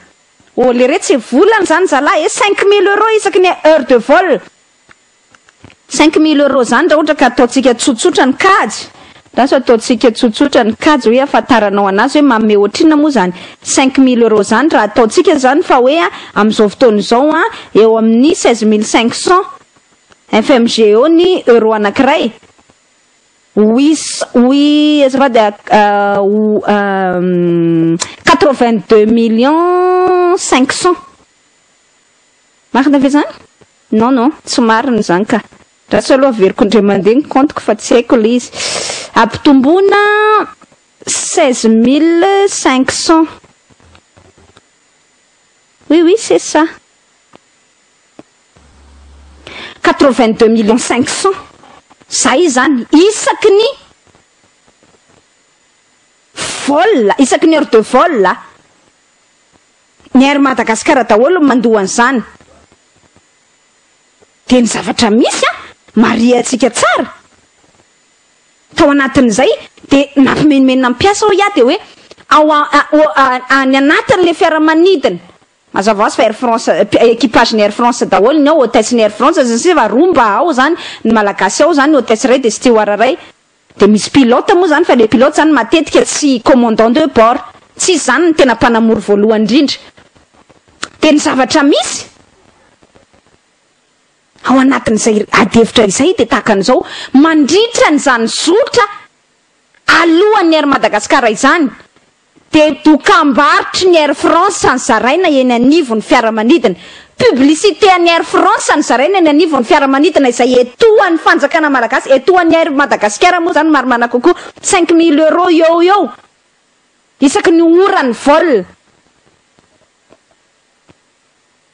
le retsy volany zany zalahy 5000 € isaky ny heure de vol 5000 € zany raha ohatra ka ataontsika tsotsotra ny kajy raha ataontsika tsotsotra ny kajo hoe afantaranao anazy hoe manome ohatrina moa zany 5000 euros zany raha ataontsika zany fa hoe amin'izao fotoana izao eo amin'ny 16500 FMG eo ny euro anankiray. Oui, ça va de 82 millions 500. Marina ve zany? Non, tsy marina zany ka. Raha solo averiko indray mandeha ny compte fa tsy haiko le izy. Ampitombona 16500. Oui, c'est ça. 82 millions 500. Zay zany isaky ny vol, isaky ny heure de vol ny air Madagasikara daholo mandohany zany. De ny zavatra misy mariatsika tsara tao anatin'izay de nampimenimena mampiasa ho de hoe any anatin'le fiaramanidina mazava azy fa Air France équipage ny Air France daholo ny ao hôtesse ny Air France zay va romba ao zany ny malagasy ao zany hôtesse ray de steward ray de misy pilote moa zany fa le pilote zany matetika tsy commandant de bord tsy zany ny tena mpanamory voalohany indrindra. De ny zavatra misy ao anatin'izay adevitra izay de tahakan'izao mandritra n'izany zotra alohan'ny Air Madagasikara izany de dokam-barotra ny Air France ny zaraina eny anivon'ny fiaramanidina, publicité any Air France ny zaraina eny anivon'ny fiaramanidina izay etoan'ny fanjakana malagasy, etoan'ny Air Madagasikara moa zany maromana kokoa 5000 euros eo isaky ny orany vol.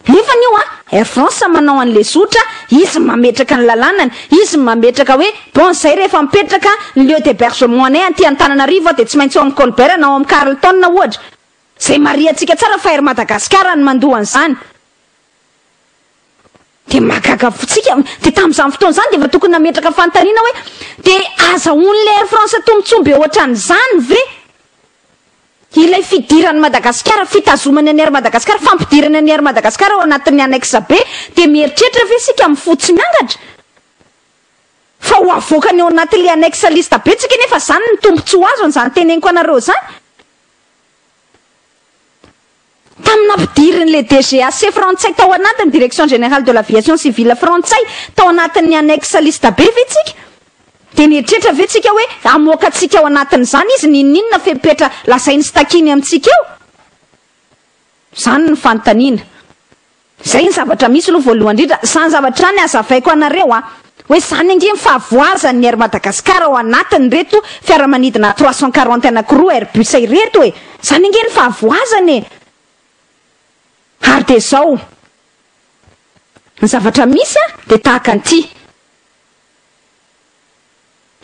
Nefa io Air France manao an'le zotra, izy mametraka ny lalanany, izy mametraka hoe bon zay rehefa mipetraka ny lieu d'hébergement anay aty Antananarivo de tsy maintsy ao amin'ny Colbert na ao amin'ny Carlton na ohatra. Zay mariatsika tsara fa Air Madagasikara ny mandohany zany. De magaga fotsika de tamin'izany fotoana zany de efa tokony nametraka fantaniana hoe de azahoan'le Air France tombotsomby ohatran'izany ve ilay fidirany Madagasikara, fitazomany any Air Madagasikara, fampidirany any Air Madagasikara ao anatin'ny annexe B de mieritreritra ve sika mifotsy miangatra fa ho avoakany ao anatin'le annexe liste B tsika nefa zany ny tombontsoa azo an'izany teneniko anareo zany. Tamina ampidirin'le DGAC frantsay tao anatin'ny direction générale de l'aviation civile frantsay tao anatin'ny annexe liste B ve tsika de mieritreritra ve tsika hoe amoaka tsika ao anatin'izany izy ninninona fepetra lazainy sy takiny amintsika eo zany ny fantaniana. Zay ny zavatra misy aloha voalohany indrindra, zany zavatra ny azavaiko anareo hoe zany ange ny fahavoazan'ny Air Madagasikara ao anatiny reto fiaramanidina 340 anankiroa Airbus ireto hoe zany ange ny fahavoazany ary de zao ny zavatra misy de tahaka an'ity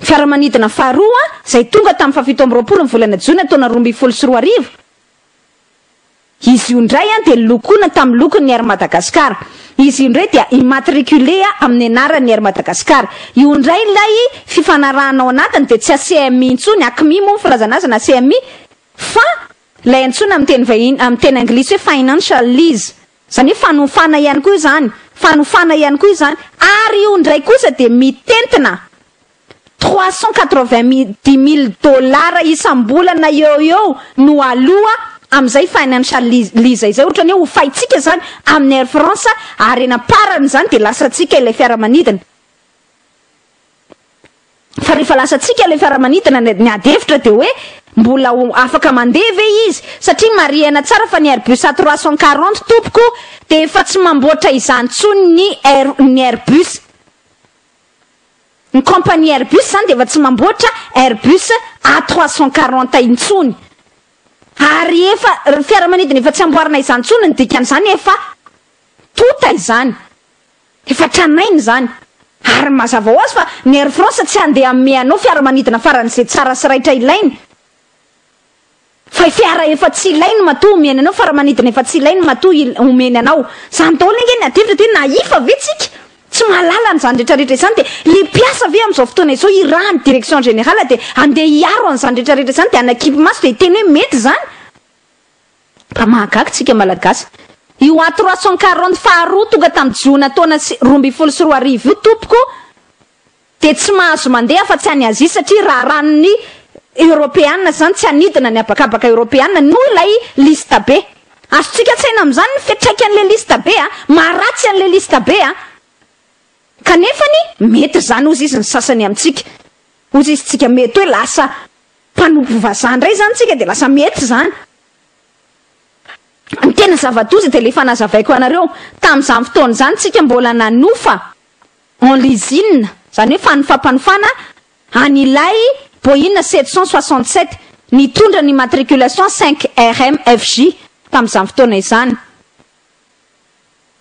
fiaramanidina faharoa zay tonga tamin'ny 17 volana Jona taona 2024. Izy io ndray de lokoina tamin'ny lokony Air Madagasikara. Izy io ndray dia immatriculé amin'ny anaran'ny Air Madagasikara. Io ndray ilay fifanarahana ao anatiny de tsy CMI intsony, ACMI moa filazana azy na CMI fa lay intsony amin'ny teny vahiny amin'ny teny anglisy hoe financial lease. Zany hoe fanofana ihany koa zany, fanofana ihany koa zany. Ary io ndray kosa de mitentina 390,000 dollars isam-bolana eo no aloha amin'izay financial lease izay ohatrany hoe ho faitsika zany amin'ny Air France ary naparany zany de lasatsika ilay fiaramanidina. Fa rehefa lasatsika ilay fiaramanidina ny adevitra de hoe mbola afaka mandeha ve izy satria mariana tsara fa ny Airbus A340 tompoko de efa tsy mamboatra izany tsony ny Airbus. Ny compagnie Airbus zany de efa tsy mamboatra Airbus A340 intsony. Ary efa fiaramanidina efa tsy amboarina izany intsony ny dikan'izany efa tota izany. Efa tranainy zany. Ary mazava ho azy fa ny Air France tsy andeha ameanao fiaramanidina faran'izay tsara sy raitra ilainy. Fa fiara efa tsy ilainy matoa omeny anao, fiaramanidina efa tsy ilainy matoa omeny anao. Zany daholo ange ny adevitra de naifa ve tsika? Tsy mahalala an'izany rehetrarehetra izany de le mpiasa ve amin'izao fotoana izao irahany direction générale de andeha hiaro an'izany rehetrarehetra izany de anakiby maso de hiteny hoe mety zany. Mba mahagaga tsika malagasy. Io A340 faharoa tonga tamin'ny Jona taona 2024 io tompoko de tsy mahazo mandeha fa tsy any Azia satria raha ranony Européana zany tsy anidina ny abakabaka Européana no ilay lista be. Azotsika tsaina amin'izany ny fiantraikan'le lista be maharatsy an'le lista be kanefany mety zany ozy izy ny sasany amintsika. Ozy izy tsika mety hoe lasa mpanompo vazaha indray zany tsika de lasa mety zany. Ny tena zava-doza de lefa nazavaiko anareo tamin'izany fotoana zany tsika mbola nanofa en lizine zany hoe fanofampanofana an'ilay Boeing 767 nitondra ny matriculation 5 RMFJ tamin'izany fotoana izany.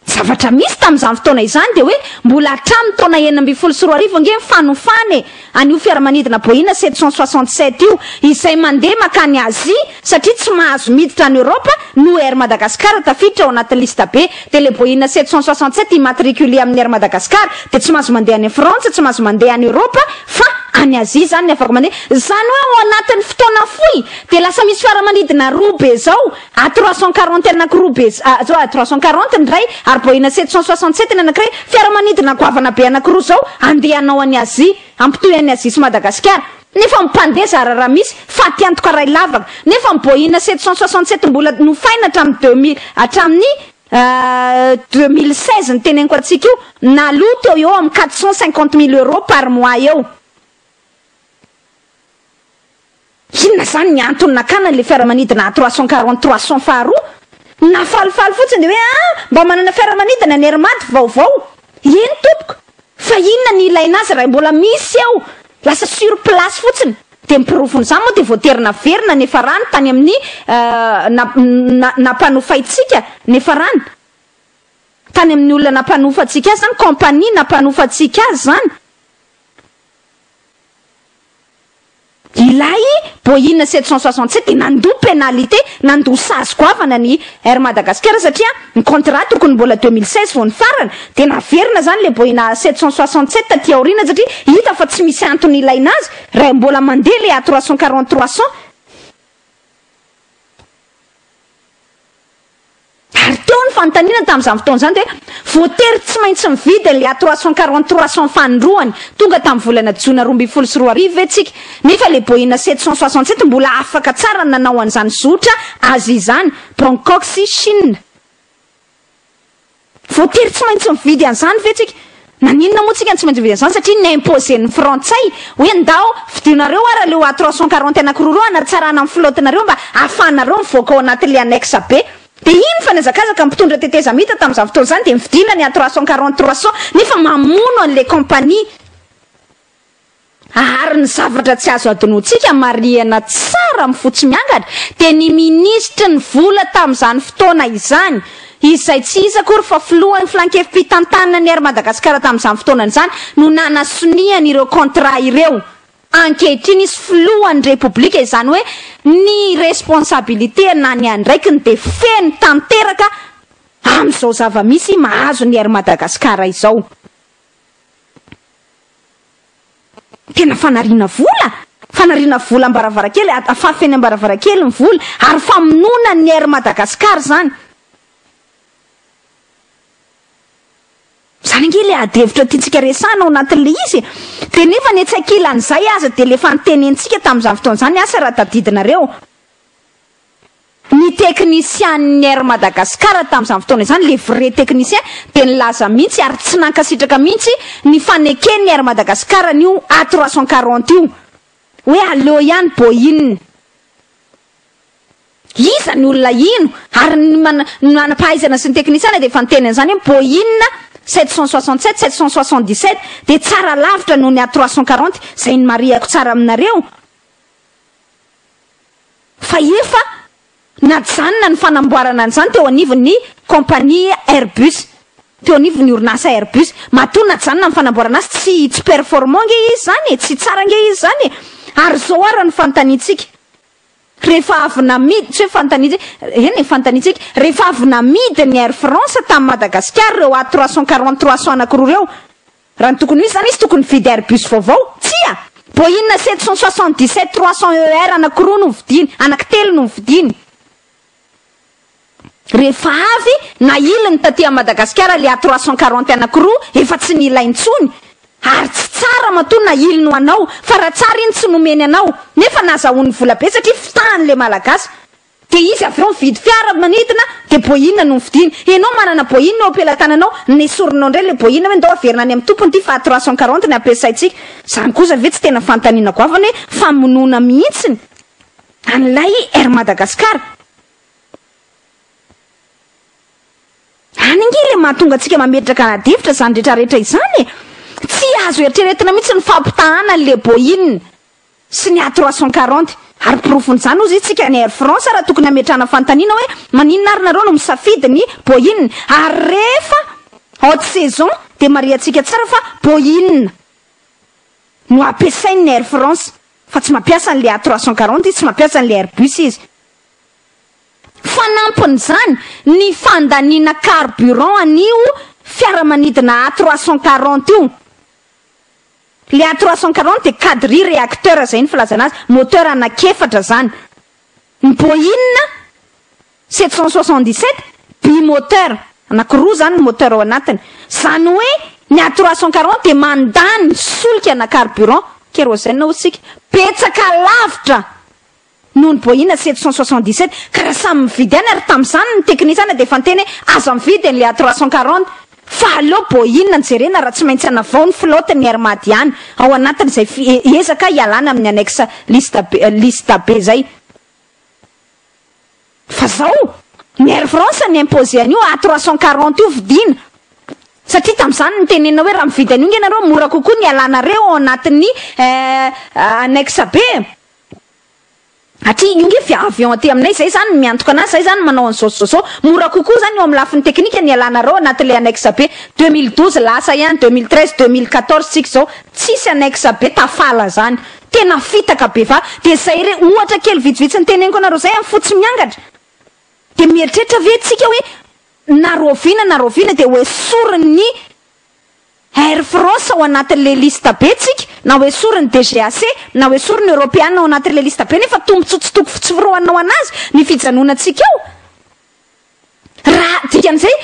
Zavatra misy tamin'izany fotoana izany de hoe mbola hatramin'ny taona 2024 nge fanofany an'io fiaramanidina Boeing 767 io izay mandeha makany Azia satria tsy mahazo miditra any Europa no Air Madagascar tafiditra ao anaty lista be. De le Boeing 767 immatriculé amin'ny Air Madagascar de tsy mahazo mandeha any France, tsy mahazo mandeha any Europa fa any Azia zany ny afaka mandeha. Zany hoe ao anatin'ny fotoana fohy de lasa misy fiaramanidina roa be zao a 340 anakiroa be a 340 ny ray ary Boeing 767 ny anakiray fiaramanidina goavana be anakiroa zao andehanao any Azia ampitohy any Azia sy Madagasikara. Nefa mipandeha zara misy faty antoka ray lavaka. Nefa Boeing 767 mbola nofaina hatramin'ny 2016 ny teneniko atsika io naloto eo amin'ny 450 000 euros par mois eo. Inona zany ny antony nakana le fiaramanidina 340-300 faharoa nafalifaly fotsiny de hoe mba manana fiaramanidina ny Airmat vaovao. Iny tompoko fa inona ny ilaina azy raha mbola misy eo lasa sur place fotsiny de mipirofony zany moa de voaterina verina nefa rano tany amin'ny nampanofaitsika nefa rano tany amin'ny olona nampanofatsika azy zany compagnie nampanofatsika azy zany. Ilay Boeing 767 de nandoa pénalité nandoa sazy goavana ny Air Madagascar satria ny contrat tokony mbola 2016 vao ny farany de naverina zany le Boeing 767 taty aoriana satria hita fa tsy misy antony ilaina azy raha mbola mandeha le A340-300. Ary teo ny fanontaniana tamin'izany fotoana zany de voatery tsy maintsy mividy le A340-300 fanindroany tonga tamin'ny volana Jona 2024 vetsika. Nefa le Boeing 767 mbola afaka tsara nanao an'izany zotra azy izany Bangkok sy Chine. Voatery tsy maintsy mividy an'izany vetsika. Naninona moa tsika tsy maintsy mividy an'izany satria nimposen'ny Frantsay hoe ndao vidinareo ara le A340 anakiroa anatsarana amin'ny flotinareo mba ahafahanareo mivoaka ao anaty le annexe be. De iny fa nazakazaka mpitondra teteza mita tamin'izany fotoana zany de mividina ny A340-300 nefa mamono an'le compagnie. Ary ny zavatra tsy azo adinotsika mariana tsara mifotsy miangatra de ny ministra ny vola tamin'izany fotoana izany izay tsy iza akory fa filohan'ny flankefim-pitantanana ny Air Madagascar tamin'izany fotoana izany no nanasoniany ireo contrat ireo. Ankehitriny izy filohan'ny Republika izany hoe ny responsabilité na ny andraikiny de feno tanteraka amin'izao zava-misy mahazo ny Air Madagascar izao. Tena fanariana vola ambaravarakely afafeny ambaravarakely ny vola ary famonona ny Air Madagascar zany. Zany nge le adevitra tiantsika resana ao anatin'le izy de nefa ny tsy ankilan'izay aza de le fantenentsika tamin'izany fotoana zany asa raha tadidinareo ny teknisian'ny Air Madagascar tamin'izany fotoana izany le vrai teknisien de nilaza mihitsy ary tsy nankasitraka mihitsy ny faneken'ny Air Madagascar n'io A340 io hoe aleo ihany Boeing. Iza ny olona ino ary ny manampahaizana sy ny teknisiana de fantenany zany hoe Boeing 767, 777 de tsara lavitra noho ny A340 zay ny mariako tsara aminareo. Fa efa najanona ny fanamboarana an'izany teo anivon'ny compagnie Airbus, teo anivon'ny orinasa Airbus matoa najanona ny fanamboarana azy tsy performant nge izy zany tsy tsara nge izy zany ary zao ara ny fantanitsika rehefa avy namidy tsy hoe fantanitsika rehefa avy namidy ny Air France tamin'ny Madagascar reo A340-300 anakiroa reo raha ny tokony izy zany izy tokony vidy Airbus vaovao tsia Boeing 777-300 ER anakiroa no vidiny anankitelo no vidiny. Rehefa avy na ilany taty Madagascar le A340 anakiroa efa tsy nilaintsony ary tsy tsara matona ilino anao fa raha tsara iny tsy nomeny anao nefa nazahoany vola be satria fitahan'le malagasy de izy avy eo mividy fiara manidina de boina no mividiny ianao manana boina ampelantananao nesorinao indray le boina hoe ndao averina any amin'ny tompony ty fa 340 ny ampiasaitsika zany kosa ve tsy tena fanontaniana goavana hoe famonoana mihitsiny an'ilay Air Madagascar anyngy le mahatonga antsika mametraka anadivitra zany rehetrarehetra izany tsy azo eritreretina mihitsy ny fampitahana le boina sy ny A340 ary profon'izany ozy tsika ny Air France raha tokony ametrahana fanontaniana hoe maninona ary nareo no misafidy ny boina ary rehefa haute saison de mariantsika tsara fa boina no ampiasainy Air France fa tsy mampiasa an'le A340 izy tsy mampiasa an'le Airbus izy fanampin'izany ny fandaniana carburant anio fiaramanidina A340 io le A340 de quadri réacteur zay ny filazana azy moteur anakefatra zany ny boina 777 bimoteur anakiroa zany ny moteur ao anatiny zany hoe ny A340 de mandany solika na carburant kérosène otsika petsaka lavitra noho ny boina 777 karaha samy mividy any ary tamin'izany ny teknisana de fanteny aza mividy an'le A340 fa aleo boina nijerena raha tsy maintsy anavao ny flotte ny Airmadiana ao anatiny zay ezaka ialana amin'ny annexe lista B zay fa zao ny Air France ny imposé an'io A340 io vidina satria tamin'izany ny tenena hoe raha mividy an'io ianareo mora kokoa ny alanareo ao anatin'ny annexe B atria io nge avion aty aminay zay zany miantoka anazy zay zany manao an'zao mora kokoa zany eo amin'ny lafiny teknika ny alanareo anatin'le annexe B 2012 lasa ihany 2013 2014 tsika zao tsisy annexe B tafala zany tena fitaka be va de zay re ohatra kely vitsivitsy ny teneniko anareo zay amin'ny fotsy miangatra de mieritreritra ve tsika hoe narovina de hoe soriny Air France ao anatin'le lista B tsika na hoe soriny DGAC na hoe soriny européenne ao anatin'le lista B nefa tombontsotsitoko fitsiforoanao anazy ny fijanonantsika eo raha dikan'izay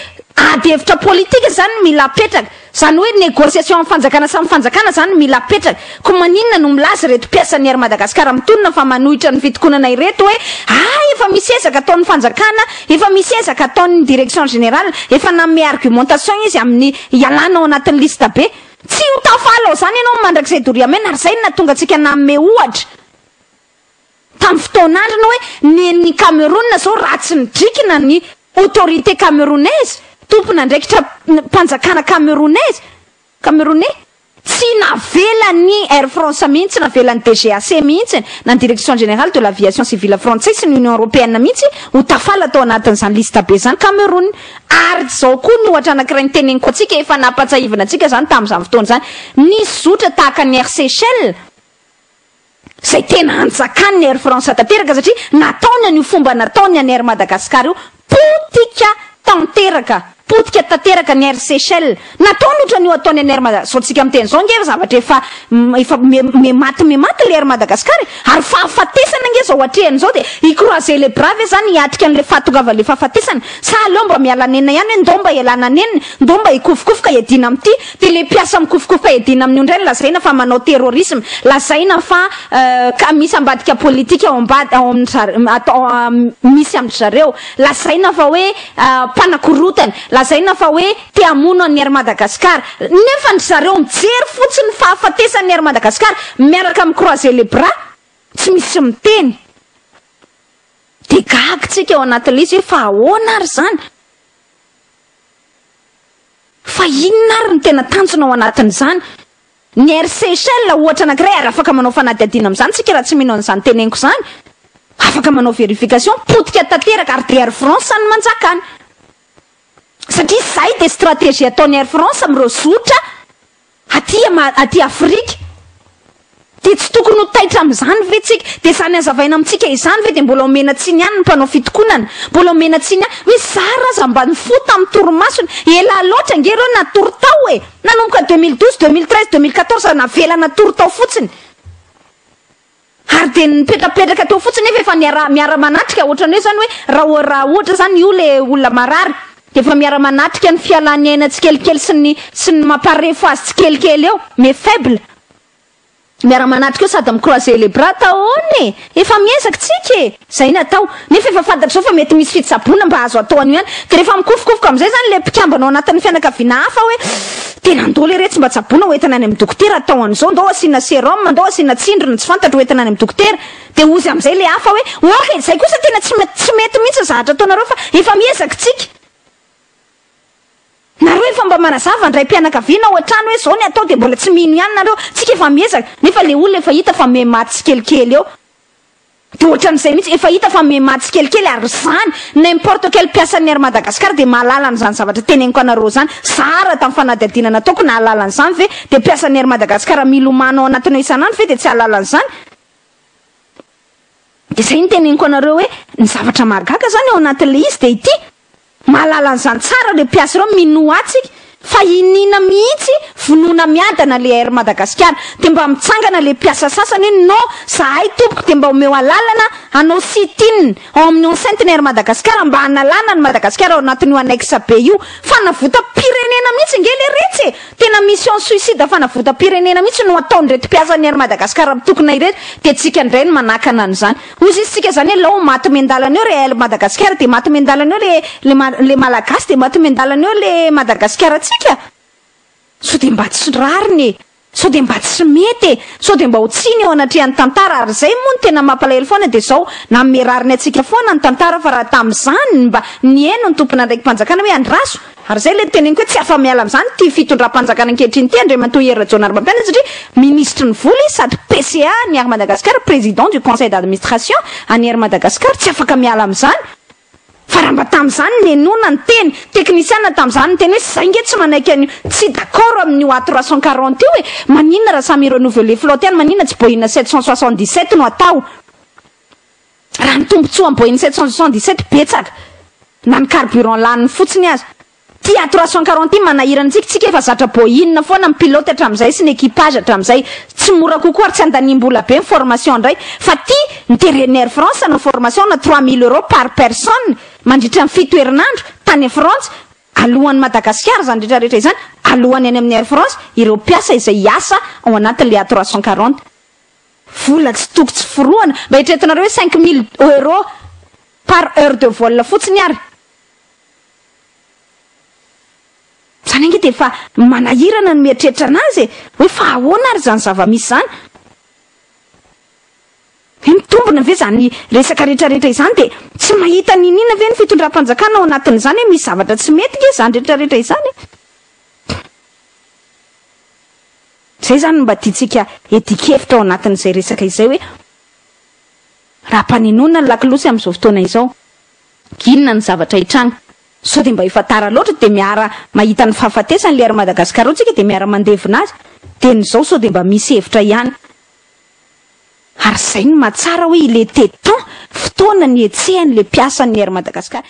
ady hevitra politika zany mila petraka zany hoe négociation amin'ny fanjakana samy fanjakana zany mila petraka ko maninona no milaza reto mpiasan'ny Air Madagascar mitonona fa manohitra ny fitokonana ireto hoe efa misy ezaka ataon'ny fanjakana efa misy ezaka ataon'ny direction générale efa namme argumentation izy amin'ny ialana ao anatin'ny lista B tsy ho tafala ao zany ianao mandrakizay doriamena ary zay natonga antsika namme ohatra tamin'ny fotoan'andrina hoe ny Cameroun zao ratsy nidrikina ny autorité camerounaise tompona ndraikitra mpanjakana camerounais tsy navela ny Air France mihitsy navela ny DGAC mihitsy na direction générale de l'aviation civile française sy ny Union européenne mihitsy ho tafala tao anatin'izany lista be zany Cameroun ary zao koa ny ohatra anankiray ny teneniko atsika efa nampatsahivana atsika zany tamin'izany fotoana zany nisy zotra tahaka ny Air Seychelles zay tena anjakan'ny Air France tanteraka satria nataony an'io fomba nataony any Air Madagascar io potika tanteraka ny Air Seychelles nataony ohatran'io ataony any Air Madagascar zao tsika miteny zao nge zavatra efa mematy le Air Madagascar ary fahafatesana nge zao atrehany zao de icroiser les bras ve zany hiatrika an'le fahatongava le fahafatesana sa aleo mba mialanena ihany hoe ndao mba ialana nenina ndao mba hikofokofoka hiadina amity de le mpiasa mikofokofoka hiadina amin'io ndray lazaina fa manao terrorisme lazaina fa misy ambadika politika misy amin'ny zareo lazaina fa hoe mpanakorotana lazaina fa hoe te hamono an'ny Air Madagascar nefa ny zareo mijery fotsiny fahafatesan'ny Air Madagascar miaraka amin'ny croiser les bras tsy misy miteny de gaga tsika ao anatin'le izy hoe fa ahoana ary zany fa inona ary ny tena tanjona ao anatin'izany ny Air Seychelles ohatra anankiray ary afaka manao fanadihadiana amin'izany tsika raha tsy mino an'izany teneniko zany afaka manao verification potika tanteraka ary de Air France ny manjakana satria zay de stratégie ataon'ny Air France amin'ireo zotra aty Afrika de tsy tokony ho taitra amin'izany ve tsika de zany azavaina amintsika izany ve de mbola omena tsiny ihany ny mpanao fitokonana mbola omena tsiny ihany hoe zara aza mba nifota amin'ny toromasony ela loatra nge reo natory tao nanomboka 2012 2013 2014 navelana tory tao fotsiny ary de nipetrapetraka tao fotsiny efa miara-manatrika ohatrany hoe zany hoe raha ohatra zany io le olona marary de efa miara-manatrika ny fialany aina tsikelikely sy ny mamparefo azy tsikelikely eo mais faible miara-manatrika eo sady microiser les bras taony efa miezaka tsika zay natao nefa efa fantatro fa mety misy fitsabona mba azo atao an'io ihany ka rehefa mikofokofoka am'izay zany le mpikambanao anatin'ny fianakaviana hafa hoe tena andao le retsy mba tsabona hoentina any amin'ny dokotera atao an'izao ndao asiana sérum ndao asiana tsindrona tsy fantatro hoentina any amin'ny dokotera de ozy am'izay le hafa hoe ohe zay kosa tena tsy mety mihitsy zahatra ataonareo fa efa miezaka tsika nareo efa mba manazava ndray mpianakaviana ohatrany hoe zao ny atao de mbola tsy mino ihany nareo tsika efa miezaka nefa le olona efa hita fa mematy tsikelikely eo de ohatran'izay mihitsy efa hita fa mematy tsikelikely ary zany n'importe quel mpiasan'ny ary Madagasikara de mahalala n'izany zavatra teneniko anareo zany sara tamin'ny fanadihadiana nataoko na halala n'izany ve de mpiasan'ny ary Madagasikara milomano ao anatinao isanandro ve de tsy halala n'izany de zay ny teneniko anareo hoe ny zavatra mahagaga zany ao anatin'le izy de ity mahalala n'izany tsara le mpiasa ireo minoatsika fa inina mihitsy vonoana miadana le air Madagasikara de mba mitsangana le mpiasa sasany hoe no zahay tompoko de mba omeo alalana anao sitin ao amin'ny enceinte ny air Madagasikara mba analana ny Madagasikara ao anatin'io annexe be io fanavota pirenena mihitsy nge le retsy tena mission suicide fanavota pirenena mihitsy no ataon'reto mpiasa ny air Madagasikara mitokona ireto de tsika ndray ny manakana an'izany ozy izy tsika zany hoe lao maty mendalana eo le air Madagasikara de maty mendalana eo le malagasy de maty mendalana eo le Madagasikara tsika so de mba tsy rariny so de mba tsy mety so de mba ho tsiny eo anatrehan'ny tantara ary zay moa no tena mampalahelo foana de zao na merariny atsika foana ny tantara fa raha tam'izany mba nieno ny tompona ndraiky mpanjakana hoe andraso ary zay le teneniko hoe tsy afa miala am'izany ty fitondram-panjakana ankehitriny ty Andriamatoa Hery Rajaonarimampianina satria ministre ny voly sady PCA ny ary Madagasikara président du conseil d'administration any ary Madagasikara tsy afaka miala am'izany fa raha mba tam'izany nenona ny teny teknisiana tam'izany ny teny hoe zay nge tsy manaiky an'io tsy d'accord amin'io A340 io hoe maninona raha samy renouveler flotte any maninona tsy Boeing 777 no atao raha ny tombontsoa Boeing 777 betsaka na ny carburant laniny fotsiny azy ty A340 manahirana tsika efa zatra Boeing foana ny pilote hatram'izay sy ny équipage hatram'izay tsy mora kokoa ary tsy andanimbola be ny formation ndray fa ty nitereny Air France na formation na 3000 € par personne mandritra ny fito herinandro tany France alohan'ny Madagasikara zany rehetrarehetra izany alohany any amin'ny Air France ireo mpiasa izay hiasa ao anatin'le A340 vola tsy toko tsy foroana mba hitretinareo hoe 5000 € par heure de vol fotsiny ary zany ange de efa manahirana ny mieritreritra anazy hoe fa ahoana ary zany zava-misy zany hoe mitombona ve zany resaka rehetrarehetra izany de tsy mahita ninina ve ny fitondram-panjakana ao anatin'izany hoe misy zavatra tsy mety nge zany rehetrarehetra izany zay zany mba tiatsika etikefitra ao anatin'izay resaka izay hoe raha mpanenona ny lakilosy amin'izao fotoana izao inona ny zavatra hitranga so de mba efa tara loatra de miara mahita ny fahafatesany le ary Madagasikara tsika de miara mandevina azy de nyzao so de mba misy hevitra ihany ary zay ny mahatsara hoe il était temps fotoana ny etsehany le mpiasan'ny ary Madagasikara